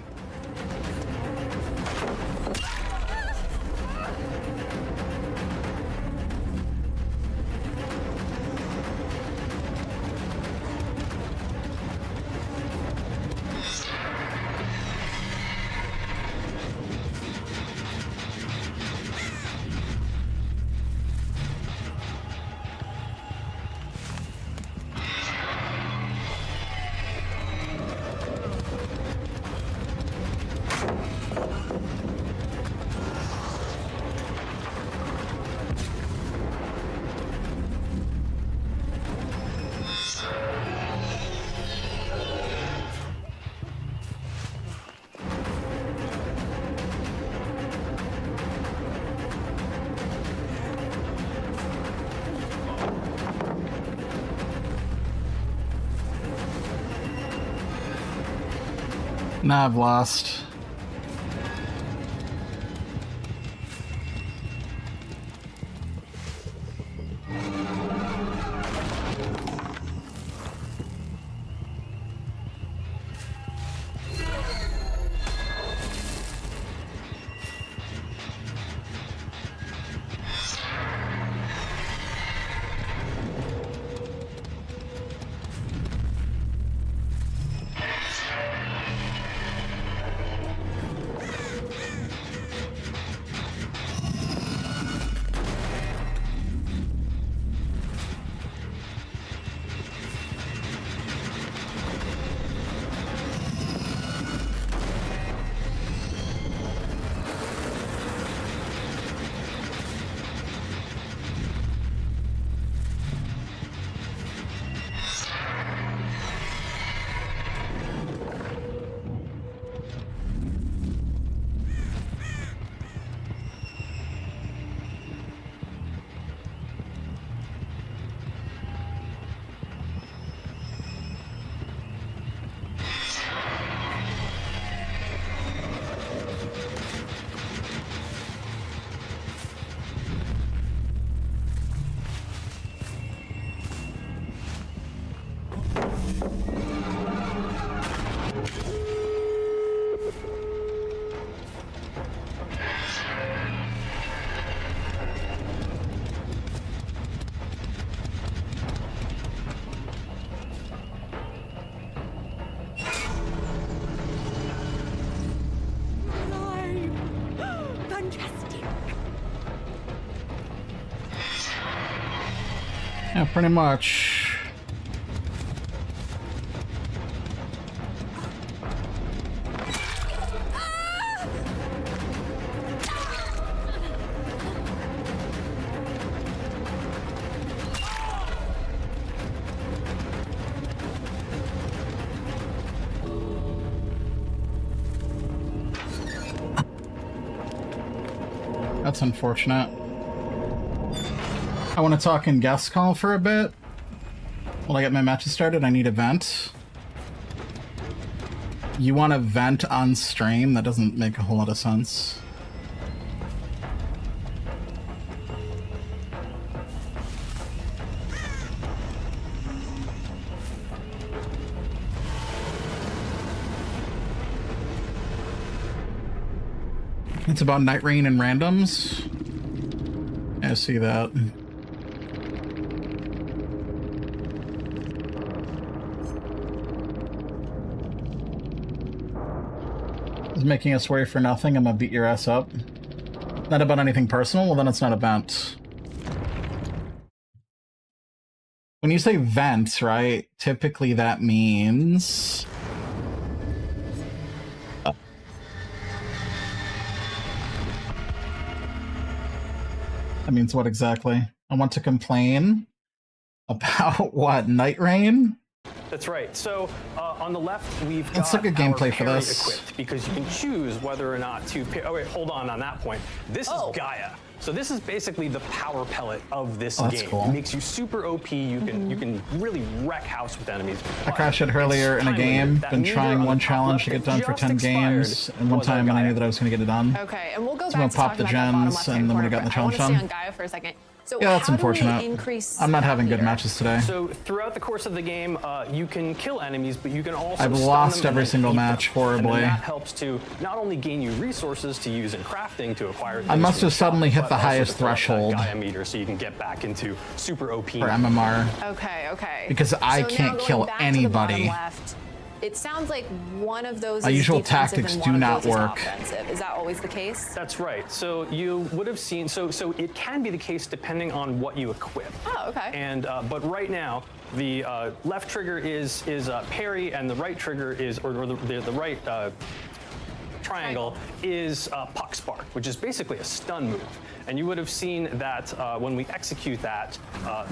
Speaker 1: Now I've lost. Yeah, pretty much. That's unfortunate. I want to talk in guest call for a bit. While I get my matches started, I need a vent. You want to vent on stream? That doesn't make a whole lot of sense. It's about Night Rain and randoms. I see that. Is making us worry for nothing. I'm gonna beat your ass up. Not about anything personal? Well, then it's not a vent. When you say vent, right, typically that means... That means what exactly? I want to complain about what? Night Rain?
Speaker 13: That's right. So on the left, we've got
Speaker 1: Let's look at gameplay for this.
Speaker 13: equipped because you can choose whether or not to. Oh wait, hold on that point. This is Gaia. So this is basically the power pellet of this game.
Speaker 1: Cool.
Speaker 13: It makes you super OP. You can really wreck house with enemies.
Speaker 1: I crashed it earlier in a game. Been trying one challenge to get done for 10 games, and one time when I knew that I was going to get it done.
Speaker 8: Okay, and we'll go
Speaker 1: So
Speaker 8: back
Speaker 1: I'm
Speaker 8: to
Speaker 1: gonna pop the gems, and then when I got in the challenge
Speaker 8: I want to
Speaker 1: done.
Speaker 8: stay on Gaia for a second. So
Speaker 1: Yeah, that's
Speaker 8: how do we
Speaker 1: unfortunate.
Speaker 8: increase
Speaker 1: I'm not having good
Speaker 8: here?
Speaker 1: matches today.
Speaker 13: So throughout the course of the game, you can kill enemies, but you can also
Speaker 1: I've
Speaker 13: stun
Speaker 1: lost
Speaker 13: them and
Speaker 1: every
Speaker 13: then
Speaker 1: single
Speaker 13: eat
Speaker 1: match
Speaker 13: them.
Speaker 1: horribly.
Speaker 13: And then that helps to not only gain you resources to use in crafting to acquire.
Speaker 1: I must have suddenly hit
Speaker 13: but
Speaker 1: the
Speaker 13: also
Speaker 1: highest
Speaker 13: to fill up that
Speaker 1: threshold
Speaker 13: Gaia meter, so you can get back into super OP
Speaker 1: for MMR.
Speaker 8: Okay.
Speaker 1: Because I
Speaker 8: So now
Speaker 1: can't
Speaker 8: going
Speaker 1: kill
Speaker 8: back to the bottom
Speaker 1: anybody.
Speaker 8: left, it sounds like one of those
Speaker 1: My
Speaker 8: is
Speaker 1: usual
Speaker 8: defensive
Speaker 1: tactics
Speaker 8: and
Speaker 1: do
Speaker 8: one of
Speaker 1: not
Speaker 8: those is
Speaker 1: work.
Speaker 8: offensive. Is that always the case?
Speaker 13: That's right. So you would have seen. So it can be the case depending on what you equip.
Speaker 8: Oh, okay.
Speaker 13: And but right now, the left trigger is parry, and the right trigger is, or the right triangle is puck spark, which is basically a stun move. And you would have seen that when we execute that,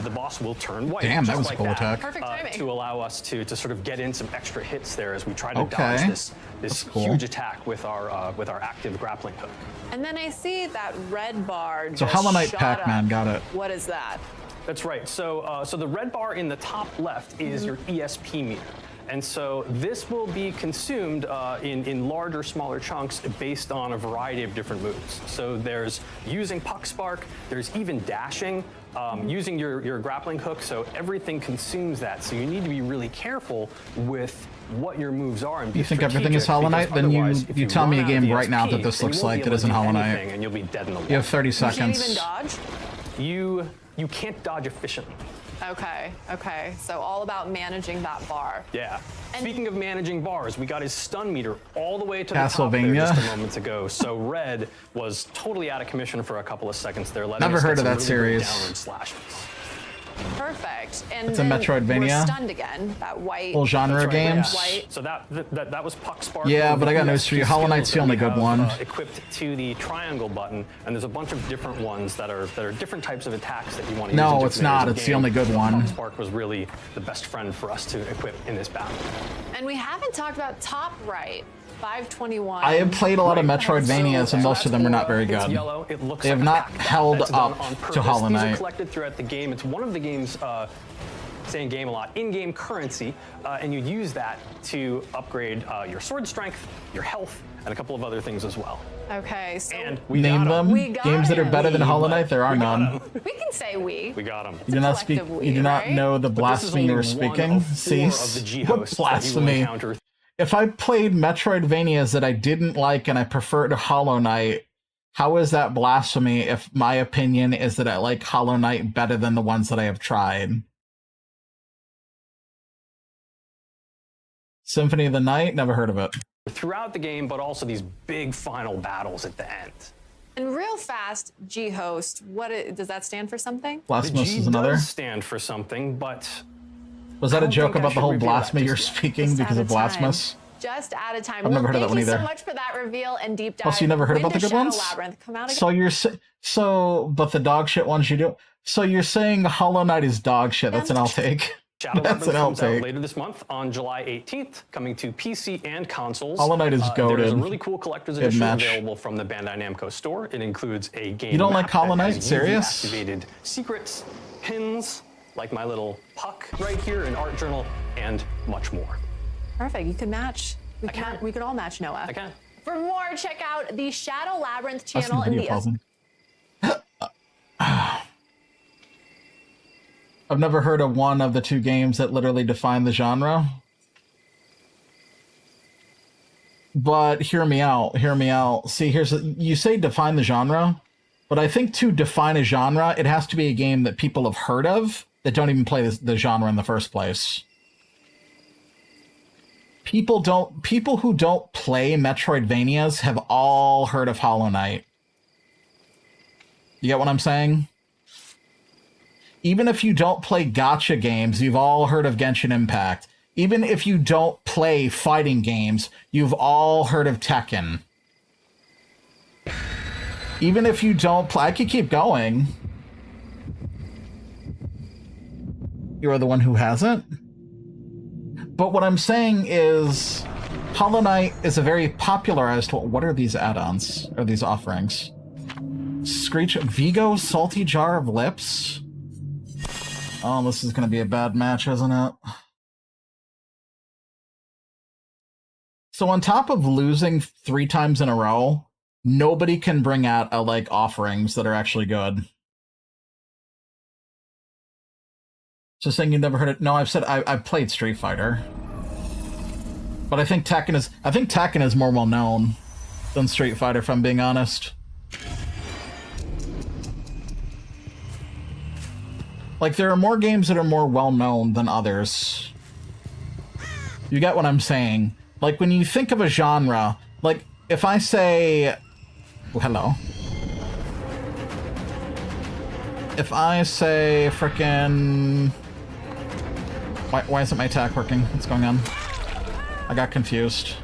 Speaker 13: the boss will turn white.
Speaker 1: Damn, that
Speaker 13: just
Speaker 1: was a
Speaker 13: like
Speaker 1: cool attack.
Speaker 8: Perfect timing.
Speaker 13: To allow us to sort of get in some extra hits there as we try to
Speaker 1: Okay.
Speaker 13: dodge this
Speaker 1: That's cool.
Speaker 13: huge attack with our active grappling hook.
Speaker 8: And then I see that red bar
Speaker 1: So
Speaker 8: just
Speaker 1: Hollow Knight
Speaker 8: shot
Speaker 1: Pac-Man,
Speaker 8: up.
Speaker 1: got it.
Speaker 8: What is that?
Speaker 13: That's right. So so the red bar in the top left is your ESP meter. And so this will be consumed in larger, smaller chunks based on a variety of different moves. So there's using puck spark, there's even dashing, using your grappling hook, so everything consumes that. So you need to be really careful with what your moves are. And be
Speaker 1: You think everything is
Speaker 13: strategic,
Speaker 1: Hollow
Speaker 13: because
Speaker 1: Knight? Then
Speaker 13: otherwise, if
Speaker 1: you tell me a
Speaker 13: run out of
Speaker 1: game right now that
Speaker 13: ESP,
Speaker 1: this
Speaker 13: then
Speaker 1: looks
Speaker 13: you won't
Speaker 1: like
Speaker 13: be
Speaker 1: it
Speaker 13: able
Speaker 1: isn't
Speaker 13: to do
Speaker 1: Hollow Knight.
Speaker 13: anything, and you'll be dead in the water.
Speaker 1: You have 30
Speaker 8: You can't even
Speaker 1: seconds.
Speaker 8: dodge?
Speaker 13: You can't dodge efficiently.
Speaker 8: Okay. So all about managing that bar.
Speaker 13: Yeah.
Speaker 8: And-
Speaker 13: Speaking of managing bars, we got his stun meter all the way to the top there
Speaker 1: Castlevania.
Speaker 13: just a moment ago. So red was totally out of commission for a couple of seconds there. letting
Speaker 1: Never
Speaker 13: us
Speaker 1: heard
Speaker 13: get
Speaker 1: of
Speaker 13: some
Speaker 1: that
Speaker 13: really
Speaker 1: series.
Speaker 13: downward slashes.
Speaker 8: Perfect. And
Speaker 1: It's a
Speaker 8: then
Speaker 1: Metroidvania.
Speaker 8: we're stunned again. That white.
Speaker 1: Little genre
Speaker 13: That's right,
Speaker 1: games.
Speaker 8: White.
Speaker 13: So that was puck spark.
Speaker 1: Yeah, but I got
Speaker 13: The
Speaker 1: news for you.
Speaker 13: ESP
Speaker 1: Hollow Knight's the
Speaker 13: skills
Speaker 1: only
Speaker 13: that we
Speaker 1: good
Speaker 13: have,
Speaker 1: one.
Speaker 13: Equipped to the triangle button, and there's a bunch of different ones that are different types of attacks that you want to use.
Speaker 1: No,
Speaker 13: in different
Speaker 1: it's not.
Speaker 13: areas of
Speaker 1: It's the
Speaker 13: game.
Speaker 1: only good one.
Speaker 13: Puck spark was really the best friend for us to equip in this battle.
Speaker 8: And we haven't talked about top right. 521.
Speaker 1: I have played a lot of
Speaker 13: Right.
Speaker 1: Metroidvanias, and most of them are not very
Speaker 13: It's
Speaker 1: good.
Speaker 13: yellow. It looks
Speaker 1: They have
Speaker 13: like a
Speaker 1: not
Speaker 13: pack.
Speaker 1: held
Speaker 13: That's done
Speaker 1: up
Speaker 13: on
Speaker 1: to
Speaker 13: purpose.
Speaker 1: Hollow
Speaker 13: These are
Speaker 1: Knight.
Speaker 13: collected throughout the game. It's one of the game's say in game a lot, in-game currency, and you use that to upgrade your sword strength, your health, and a couple of other things as well.
Speaker 8: Okay, so
Speaker 13: And we
Speaker 1: Name
Speaker 13: got 'em.
Speaker 1: them.
Speaker 8: We got
Speaker 1: Games that are better than Hollow Knight. There are none.
Speaker 8: we can say we.
Speaker 13: We got them.
Speaker 1: You do not speak.
Speaker 8: collective
Speaker 1: You do not
Speaker 8: right?
Speaker 1: know the
Speaker 13: But this is
Speaker 1: blasphemy
Speaker 13: only
Speaker 1: you were
Speaker 13: one
Speaker 1: speaking.
Speaker 13: of 4 of the
Speaker 1: Cease.
Speaker 13: G
Speaker 1: What
Speaker 13: hosts that you will
Speaker 1: blasphemy?
Speaker 13: encounter.
Speaker 1: If I played Metroidvanias that I didn't like and I preferred Hollow Knight, how is that blasphemy if my opinion is that I like Hollow Knight better than the ones that I have tried? Symphony of the Night? Never heard of it.
Speaker 13: Throughout the game, but also these big final battles at the end.
Speaker 8: And real fast, G-host, does that stand for something?
Speaker 1: Blasphemous
Speaker 13: the G
Speaker 1: is another.
Speaker 13: does stand for something, but
Speaker 1: Was that
Speaker 13: I
Speaker 1: a
Speaker 13: don't
Speaker 1: joke
Speaker 13: think I
Speaker 1: about the
Speaker 13: should
Speaker 1: whole
Speaker 13: reveal that
Speaker 1: blasphemy you're
Speaker 13: just yet.
Speaker 1: speaking
Speaker 8: Just
Speaker 1: because
Speaker 8: out
Speaker 1: of
Speaker 8: of time.
Speaker 1: blasphemous?
Speaker 8: Just out of time.
Speaker 1: I've never heard of that
Speaker 8: thank
Speaker 1: one
Speaker 8: you so
Speaker 1: either.
Speaker 8: much for that reveal and deep dive.
Speaker 1: Also, you never heard
Speaker 8: When
Speaker 1: about the
Speaker 8: does
Speaker 1: good
Speaker 8: Shadow
Speaker 1: ones?
Speaker 8: Labyrinth come out again?
Speaker 1: So but the dog shit ones you do. So you're saying Hollow Knight is dog shit? That's an I'll take.
Speaker 13: Shadow
Speaker 1: That's an
Speaker 13: Labyrinth
Speaker 1: I'll
Speaker 13: comes out
Speaker 1: take.
Speaker 13: later this month on July 18th, coming to PC and consoles.
Speaker 1: Hollow Knight is
Speaker 13: There's a
Speaker 1: goated.
Speaker 13: really cool collector's
Speaker 1: Good
Speaker 13: edition
Speaker 1: match.
Speaker 13: available from the Bandai Namco store. It includes a game
Speaker 1: You don't
Speaker 13: map
Speaker 1: like Hollow
Speaker 13: that
Speaker 1: Knight?
Speaker 13: has
Speaker 1: Serious?
Speaker 13: UV-activated secrets, pins, like my little puck right here, an art journal, and much more.
Speaker 8: Perfect. You can match. We could all match Noah.
Speaker 13: I can.
Speaker 8: For more, check out the Shadow Labyrinth
Speaker 1: That's
Speaker 8: channel
Speaker 1: the
Speaker 8: and
Speaker 1: video
Speaker 8: the
Speaker 1: pausing. I've never heard of one of the two games that literally define the genre. But hear me out. Hear me out. See, you say define the genre, but I think to define a genre, it has to be a game that people have heard of that don't even play the genre in the first place. People who don't play Metroidvanias have all heard of Hollow Knight. You get what I'm saying? Even if you don't play gacha games, you've all heard of Genshin Impact. Even if you don't play fighting games, you've all heard of Tekken. Even if you don't play... I could keep going. You're the one who hasn't? But what I'm saying is... Hollow Knight is a very popularized... What are these add-ons? Or these offerings? Screech... Vigo Salty Jar of Lips? Oh, this is going to be a bad match, isn't it? So on top of losing 3 times in a row, nobody can bring out offerings that are actually good. So saying you've never heard it? No, I've said I've played Street Fighter, but I think Tekken is more well known than Street Fighter, if I'm being honest. Like, there are more games that are more well-known than others. You get what I'm saying? Like, when you think of a genre, like, if I say... Oh, hello. If I say frickin'... Why isn't my attack working? What's going on? I got confused.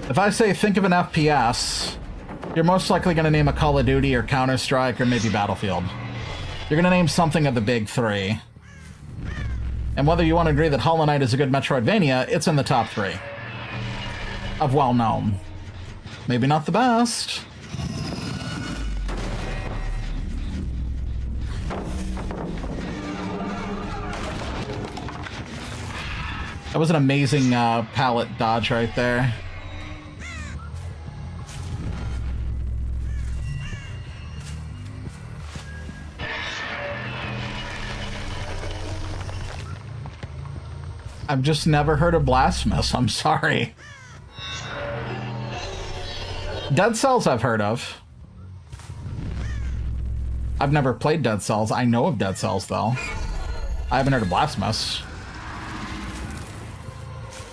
Speaker 1: If I say think of an FPS... You're most likely going to name a Call of Duty or Counter-Strike or maybe Battlefield. You're going to name something of the big 3. And whether you want to agree that Hollow Knight is a good Metroidvania, it's in the top 3. Of well-known. Maybe not the best. That was an amazing pallet dodge right there. I've just never heard of Blasphemous. I'm sorry. Dead Cells I've heard of. I've never played Dead Cells. I know of Dead Cells, though. I haven't heard of Blasphemous.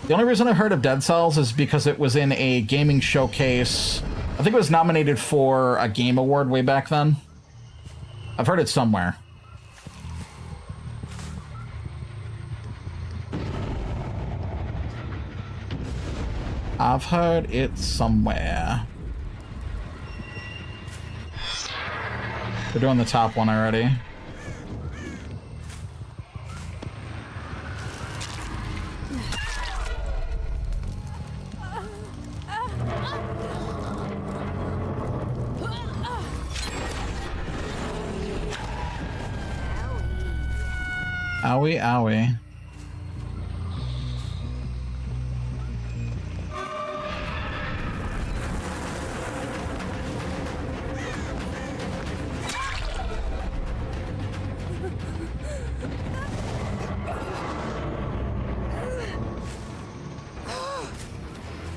Speaker 1: The only reason I've heard of Dead Cells is because it was in a gaming showcase. I think it was nominated for a Game Award way back then. I've heard it somewhere. I've heard it somewhere. We're doing the top one already. Owie, owie.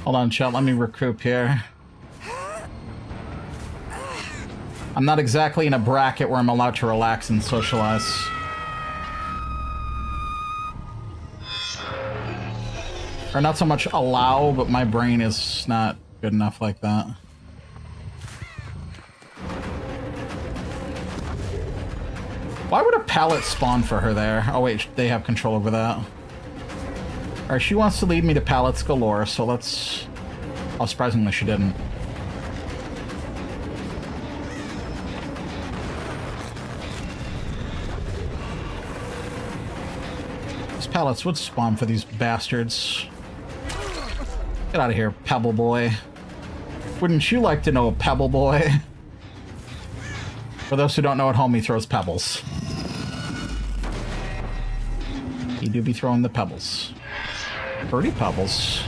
Speaker 1: Hold on, chat, let me recoup here. I'm not exactly in a bracket where I'm allowed to relax and socialize. Or not so much allow, but my brain is not good enough like that. Why would a pallet spawn for her there? Oh wait, they have control over that. Alright, she wants to lead me to pallets galore, so let's... Oh, surprisingly she didn't. These pallets would spawn for these bastards. Get out of here, Pebble Boy. Wouldn't you like to know Pebble Boy? For those who don't know, at home he throws pebbles. He do be throwing the pebbles. Pretty pebbles.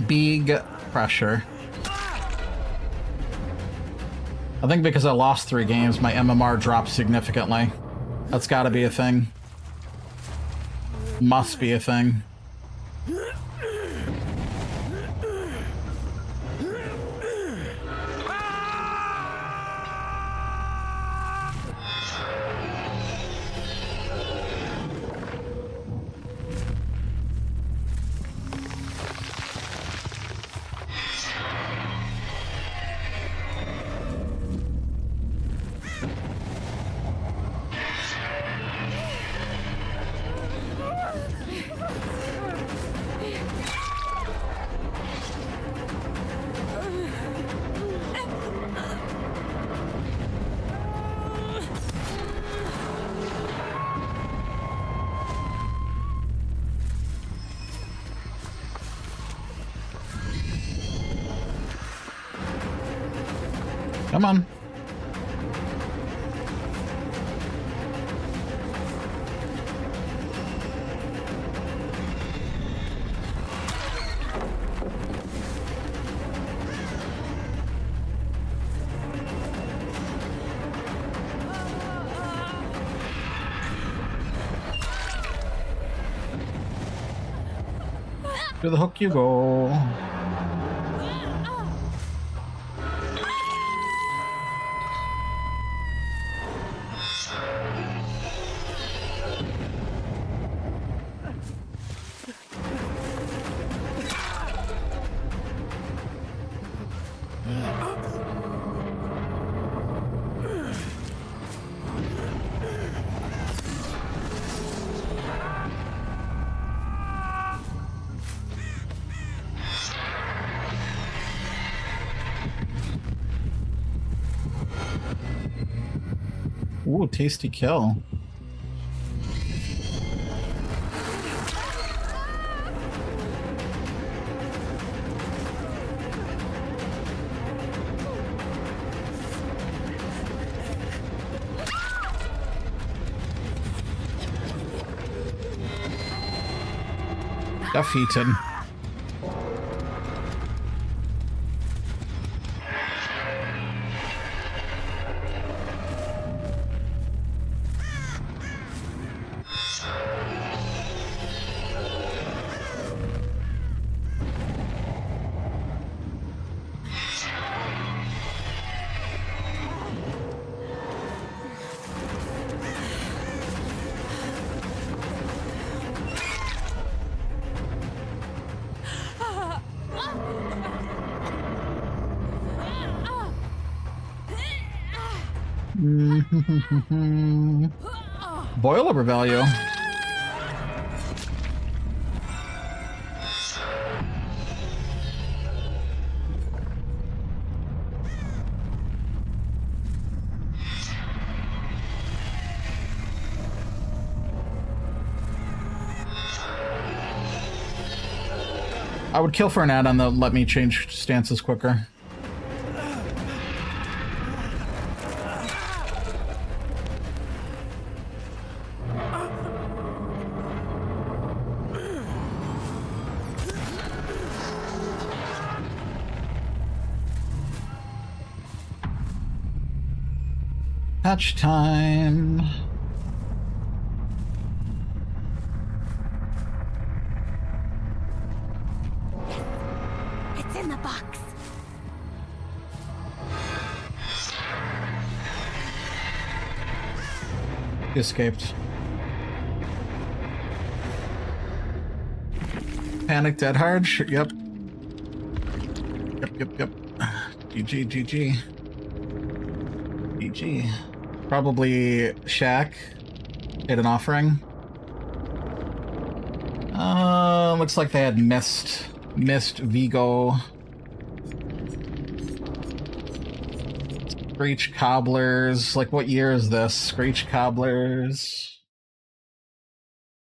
Speaker 1: Big pressure. I think because I lost 3 games, my MMR dropped significantly. That's gotta be a thing. Must be a thing. Come on. To the hook you go. Ooh, tasty kill. Defeated. Boiler value. I would kill for an add-on that let me change stances quicker. Patch time.
Speaker 6: It's in the box.
Speaker 1: He escaped. Panic dead hard? Sure, yep. Yep. GG. GG. Probably Shaq hit an offering. Looks like they had missed Vigo. Screech Cobblers. Like, what year is this? Screech Cobblers.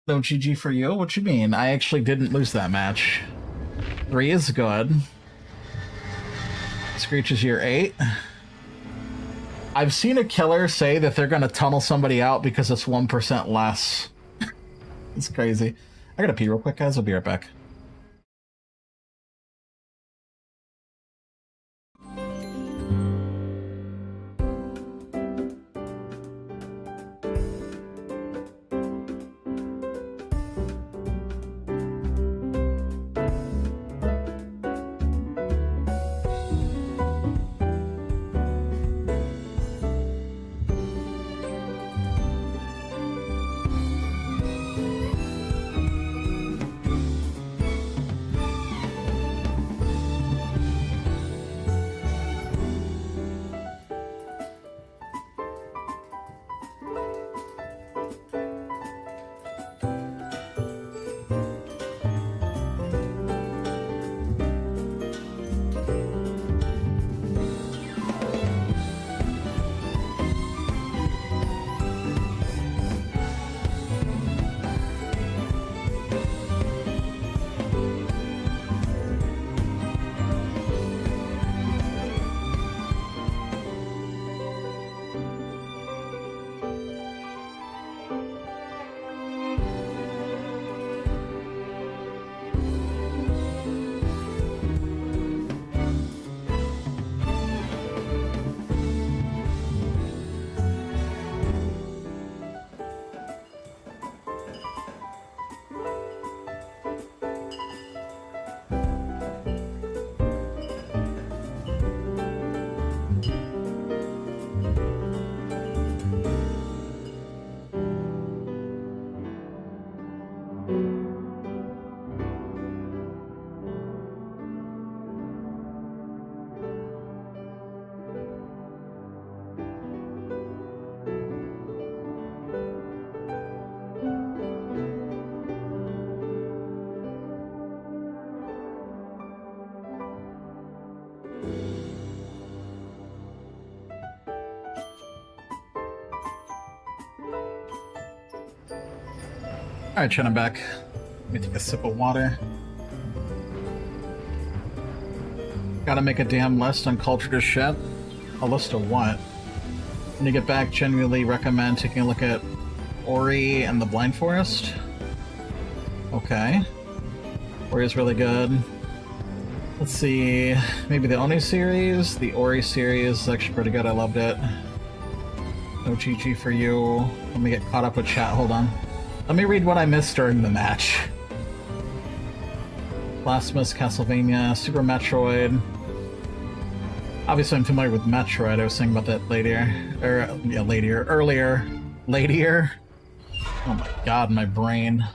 Speaker 1: No GG for you? What you mean? I actually didn't lose that match. 3 is good. Screech is year 8. I've seen a killer say that they're gonna tunnel somebody out because it's 1% less. It's crazy. I gotta pee real quick, guys. I'll be right back. Alright, Chen, I'm back. Let me take a sip of water. Gotta make a damn list on culture to shit. A list of what? When you get back, genuinely recommend taking a look at Ori and the Blind Forest. Okay. Ori is really good. Let's see, maybe the Oni series? The Ori series is actually pretty good, I loved it. No GG for you. Let me get caught up with chat, hold on. Let me read what I missed during the match. Blasphemous, Castlevania, Super Metroid. Obviously I'm familiar with Metroid, I was saying about that earlier. Oh my god, my brain.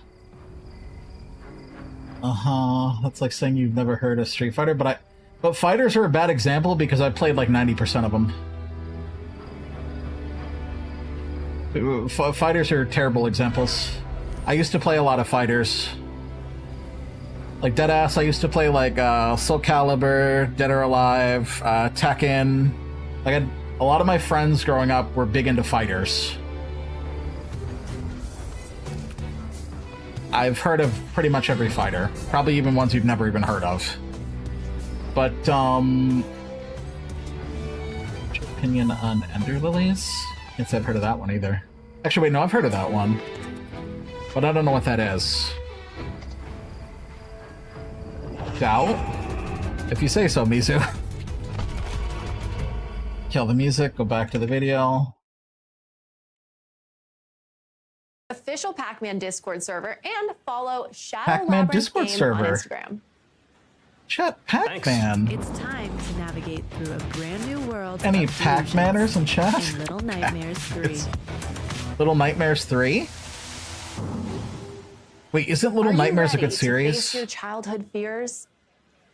Speaker 1: That's like saying you've never heard of Street Fighter, but fighters are a bad example because I played like 90% of them. Fighters are terrible examples. I used to play a lot of fighters. Like deadass, I used to play like Soul Calibur, Dead or Alive, Tekken. Like a lot of my friends growing up were big into fighters. I've heard of pretty much every fighter. Probably even ones you've never even heard of. But, opinion on Ender Lilies? Can't say I've heard of that one either. Actually, wait, no, I've heard of that one. But I don't know what that is. Doubt? If you say so, Mizu. Kill the music, go back to the video.
Speaker 8: Official Pac-Man Discord server and follow Shadow
Speaker 1: Pac-Man
Speaker 8: Labyrinth
Speaker 1: Discord
Speaker 8: Game
Speaker 1: server.
Speaker 8: on Instagram.
Speaker 1: Chat, Pac-Man.
Speaker 2: It's time to navigate through a brand new world.
Speaker 1: Any
Speaker 2: of
Speaker 1: Pac-Manners in chat?
Speaker 2: in Little Nightmares 3.
Speaker 1: Little Nightmares 3? Wait, isn't Little Nightmares a good
Speaker 8: To
Speaker 1: series?
Speaker 8: face your childhood fears?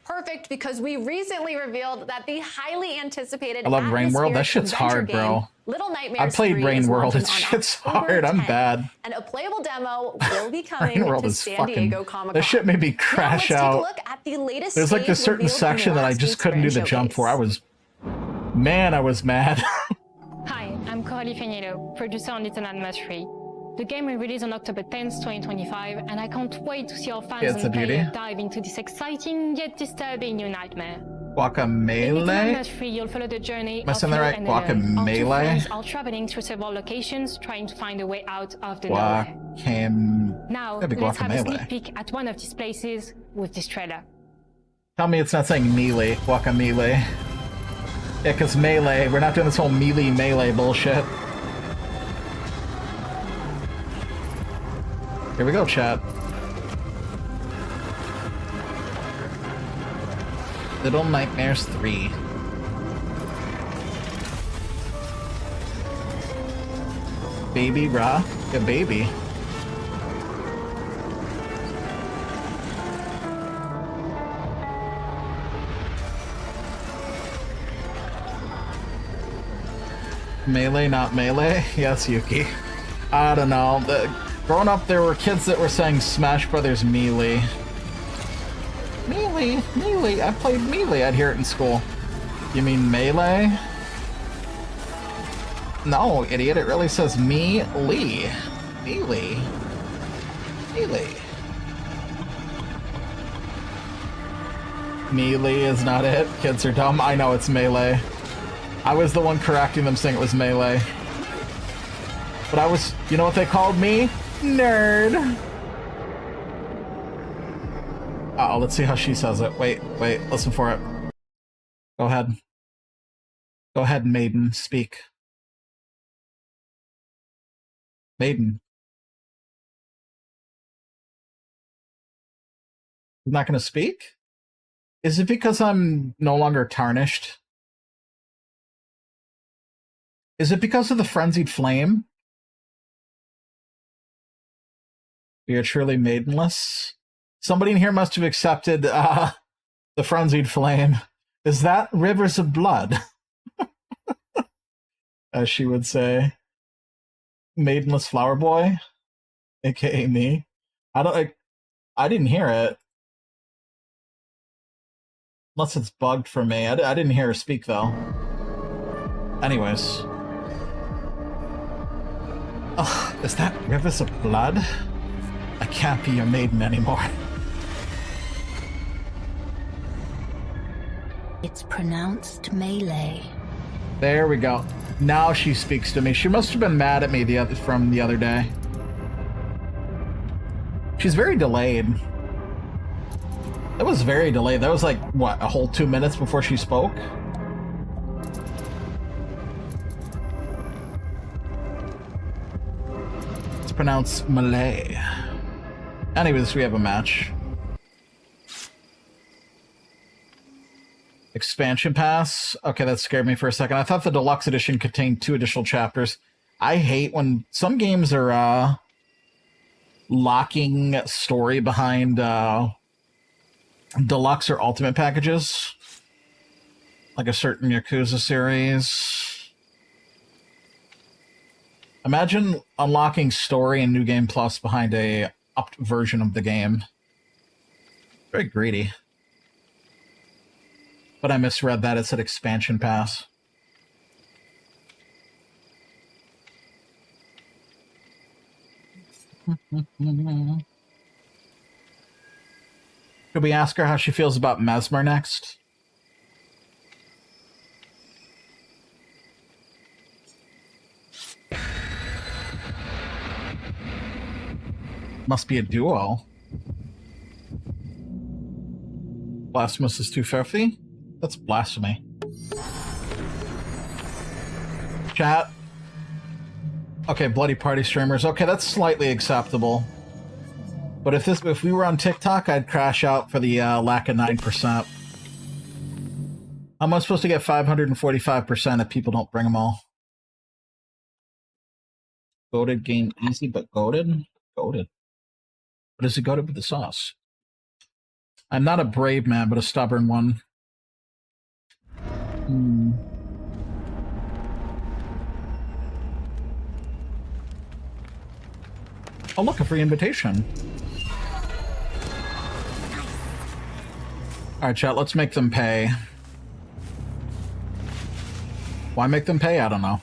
Speaker 8: Perfect, because we recently revealed that the highly anticipated
Speaker 1: I love Rain World. That shit's hard, bro.
Speaker 8: Little Nightmares
Speaker 1: I played
Speaker 8: 3
Speaker 1: Rain
Speaker 8: is
Speaker 1: World.
Speaker 8: launching
Speaker 1: It's
Speaker 8: on
Speaker 1: shit's
Speaker 8: October
Speaker 1: hard. I'm
Speaker 8: 10th,
Speaker 1: bad.
Speaker 8: And a playable demo will be coming
Speaker 1: Rain World
Speaker 8: to
Speaker 1: is
Speaker 8: San
Speaker 1: fucking.
Speaker 8: Diego Comic-Con.
Speaker 1: That shit made me crash out.
Speaker 8: Now let's take a look at the latest
Speaker 1: There's like this
Speaker 8: stage
Speaker 1: certain
Speaker 8: revealed from
Speaker 1: section that I
Speaker 8: last
Speaker 1: just
Speaker 8: week's
Speaker 1: couldn't do
Speaker 8: Grand
Speaker 1: the jump
Speaker 8: Showcase.
Speaker 1: for. I was mad.
Speaker 15: Hi, I'm Coralie Feniello, producer on Little Nightmares 3. The game will release on October 10th, 2025, and I can't wait to see our fans
Speaker 1: Yeah, it's a
Speaker 15: and
Speaker 1: beauty.
Speaker 15: players dive into this exciting yet disturbing new nightmare. In Little
Speaker 1: Guacamele?
Speaker 15: Nightmares 3, you'll follow the journey
Speaker 1: Am I
Speaker 15: of
Speaker 1: saying that
Speaker 15: Flo
Speaker 1: right?
Speaker 15: and Ellen. Our two
Speaker 1: Guacamele?
Speaker 15: friends are traveling through several locations, trying to find a way out of the nowhere. Now,
Speaker 1: That'd be
Speaker 15: let's have a
Speaker 1: guacamole.
Speaker 15: sneak peek at one of these places with this trailer.
Speaker 1: Tell me it's not saying melee. Guacamele. Yeah, because melee. We're not doing this whole melee bullshit. Here we go, chat. Little Nightmares 3. Baby Ra? Yeah, baby. Melee, not melee? Yes, Yuki. I don't know. Growing up, there were kids that were saying Smash Brothers Melee. Melee. I played Melee. I'd hear it in school. You mean Melee? No, idiot. It really says Melee. Melee. Melee is not it. Kids are dumb. I know it's Melee. I was the one correcting them saying it was Melee. But I was... You know what they called me? Nerd. Uh-oh, let's see how she says it. Wait, listen for it. Go ahead. Go ahead, maiden, speak. Maiden. I'm not gonna speak? Is it because I'm no longer tarnished? Is it because of the frenzied flame? We are truly maidenless. Somebody in here must have accepted the frenzied flame. Is that rivers of blood? As she would say. Maidenless flower boy? AKA me. I didn't hear it. Unless it's bugged for me. I didn't hear her speak though. Anyways. Ugh, is that rivers of blood? I can't be your maiden anymore.
Speaker 16: It's pronounced melee.
Speaker 1: There we go. Now she speaks to me. She must have been mad at me from the other day. She's very delayed. That was very delayed. That was like, what, a whole 2 minutes before she spoke? It's pronounced Malay. Anyways, we have a match. Expansion pass. Okay, that scared me for a second. I thought the deluxe edition contained 2 additional chapters. I hate when some games are locking story behind deluxe or ultimate packages, like a certain Yakuza series. Imagine unlocking story and New Game Plus behind a upped version of the game. Very greedy. But I misread that. It said expansion pass. Should we ask her how she feels about Mesmer next? Must be a duo. Blasphemous is too filthy? That's blasphemy. Chat. Okay, bloody party streamers. Okay, that's slightly acceptable. But if we were on TikTok, I'd crash out for the lack of 9%. How am I supposed to get 545% if people don't bring them all? Goated game easy, but goated? Goated. What is it goated with the sauce? I'm not a brave man, but a stubborn one. Oh, look, a free invitation. Alright, chat, let's make them pay. Why make them pay? I don't know.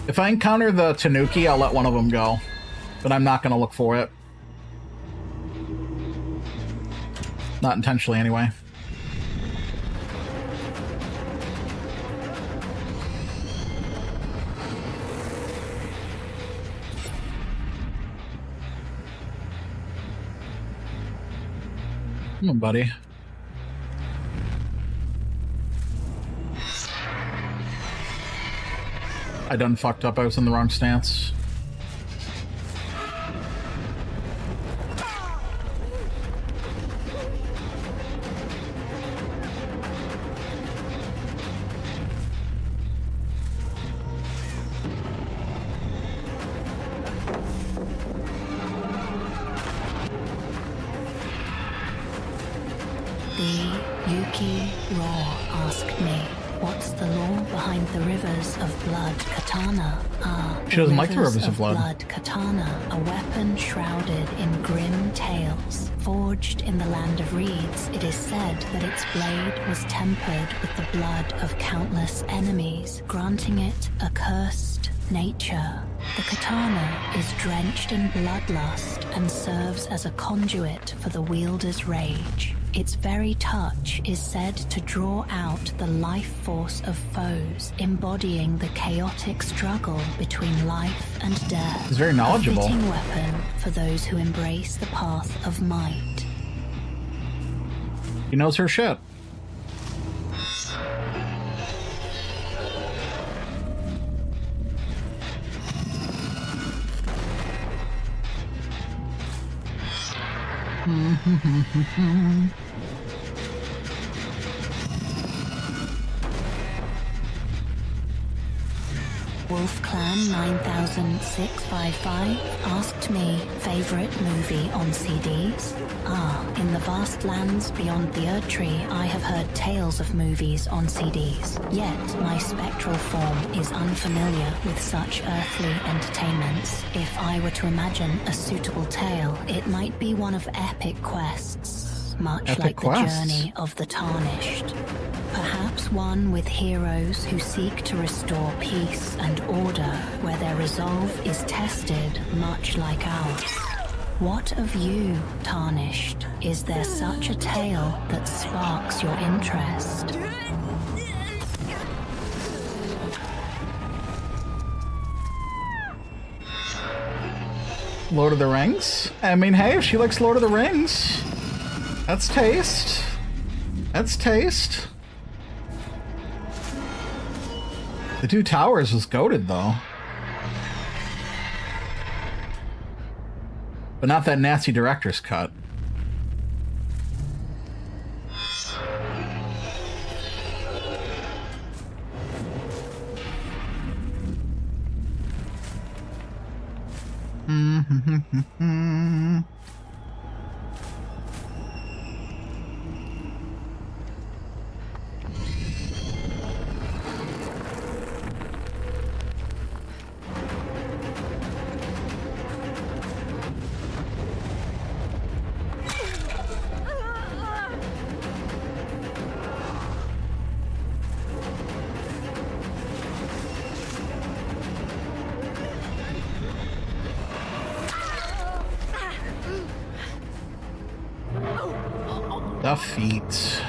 Speaker 1: If I encounter the Tanuki, I'll let one of them go. But I'm not going to look for it. Not intentionally, anyway. Come on, buddy. I done fucked up. I was in the wrong stance. She doesn't like the Rivers of Blood.
Speaker 16: Katana, a weapon shrouded in grim tales. Forged in the land of reeds, it is said that its blade was tempered with the blood of countless enemies, granting it a cursed nature. The katana is drenched in bloodlust and serves as a conduit for the wielder's rage. Its very touch is said to draw out the life force of foes, embodying the chaotic struggle between life and death.
Speaker 1: It's very knowledgeable.
Speaker 16: A fitting weapon for those who embrace the path of might.
Speaker 1: He knows her shit.
Speaker 16: Wolf Clan 9655 asked me, favorite movie on CDs? In the vast lands beyond the Erdtree, I have heard tales of movies on CDs. Yet my spectral form is unfamiliar with such earthly entertainments. If I were to imagine a suitable tale, it might be one of epic quests, much like the journey of the Tarnished. Perhaps one with heroes who seek to restore peace and order where their resolve is tested much like ours. What of you, Tarnished? Is there such a tale that sparks your interest?
Speaker 1: Lord of the Rings? I mean, hey, if she likes Lord of the Rings, that's taste. That's taste. The Two Towers was goated, though. But not that nasty director's cut. The feet.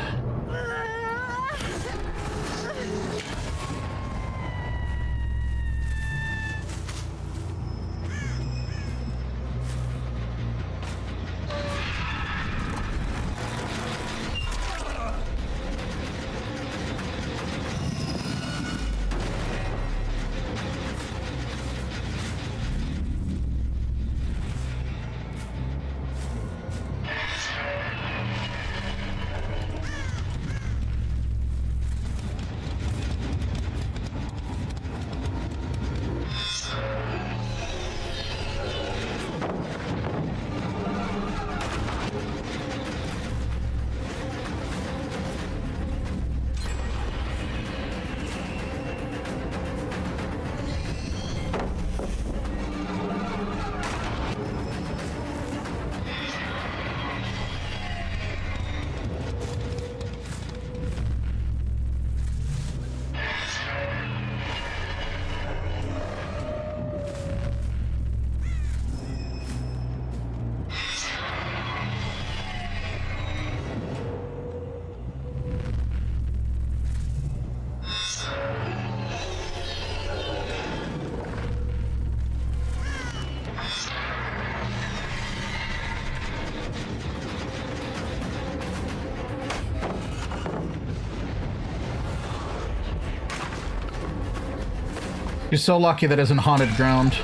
Speaker 1: You're so lucky that isn't haunted ground.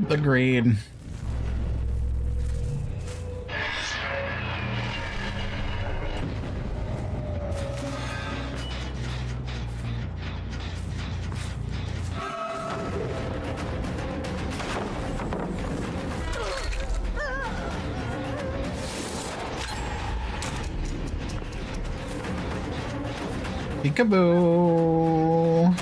Speaker 1: Agreed. Peekaboo.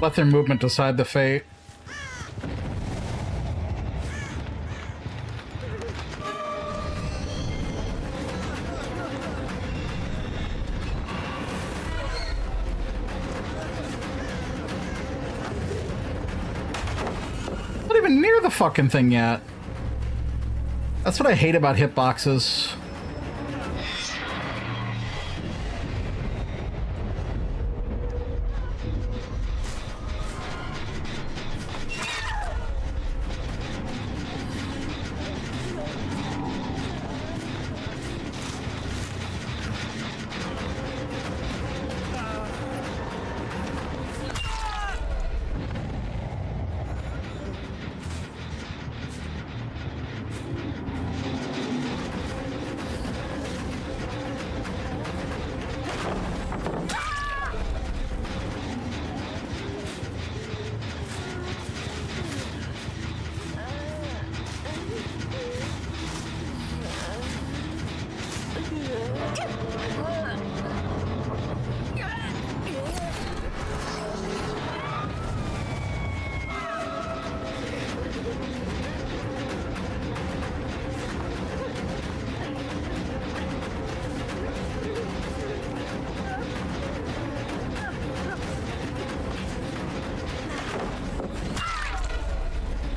Speaker 1: Let their movement decide the fate. Not even near the fucking thing yet. That's what I hate about hitboxes.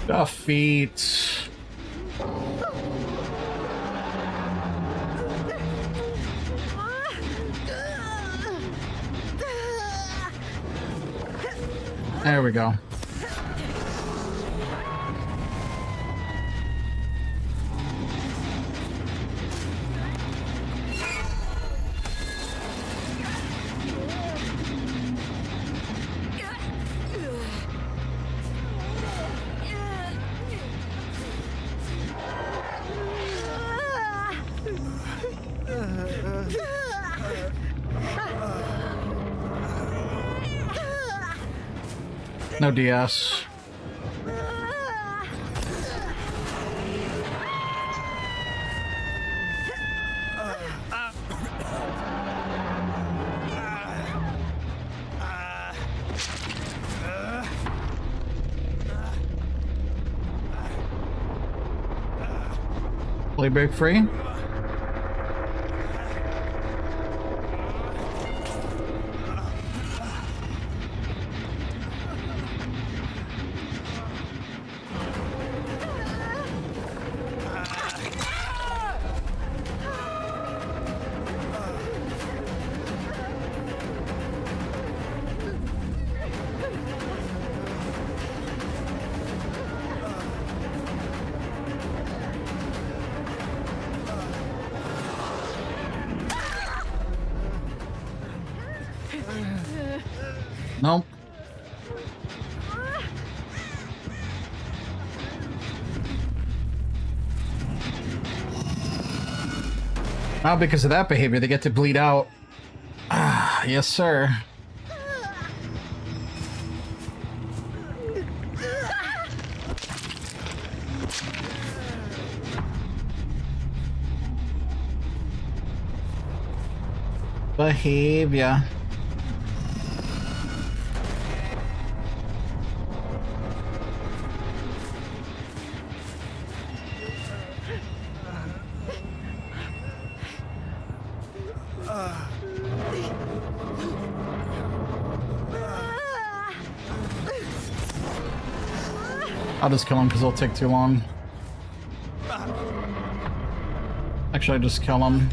Speaker 1: Defeat. There we go. No DS. Play break free. Nope. Now, because of that behavior, they get to bleed out. Ah, yes, sir. Behavior. I'll just kill him because it'll take too long. Actually, I just kill him.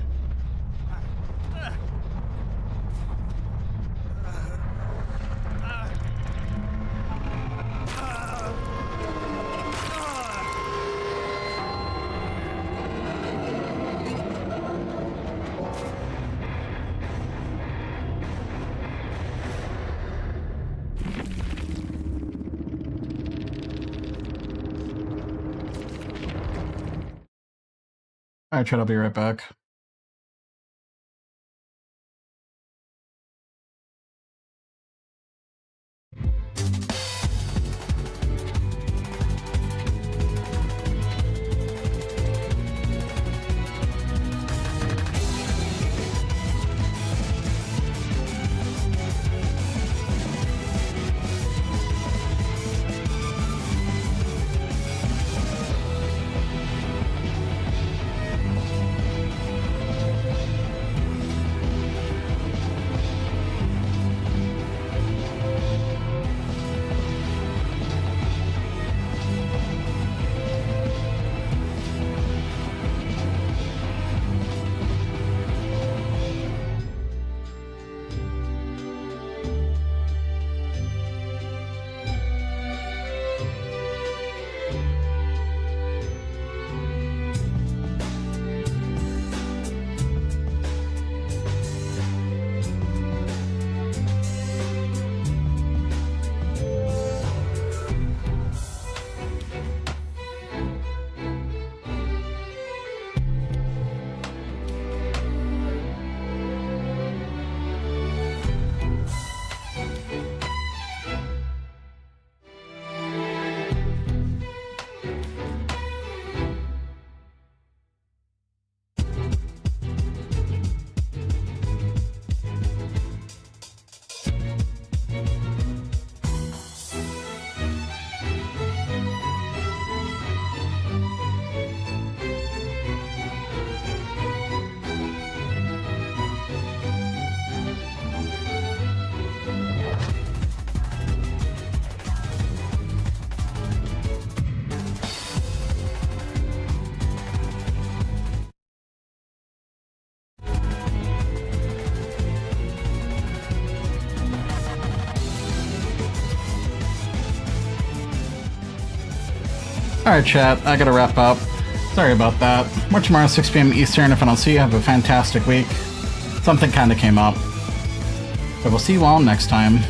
Speaker 1: Alright, Chad, I'll be right back. Alright, chat, I gotta wrap up. Sorry about that. More tomorrow, 6 p.m. Eastern. If I don't see you, have a fantastic week. Something kinda came up. So we'll see you all next time.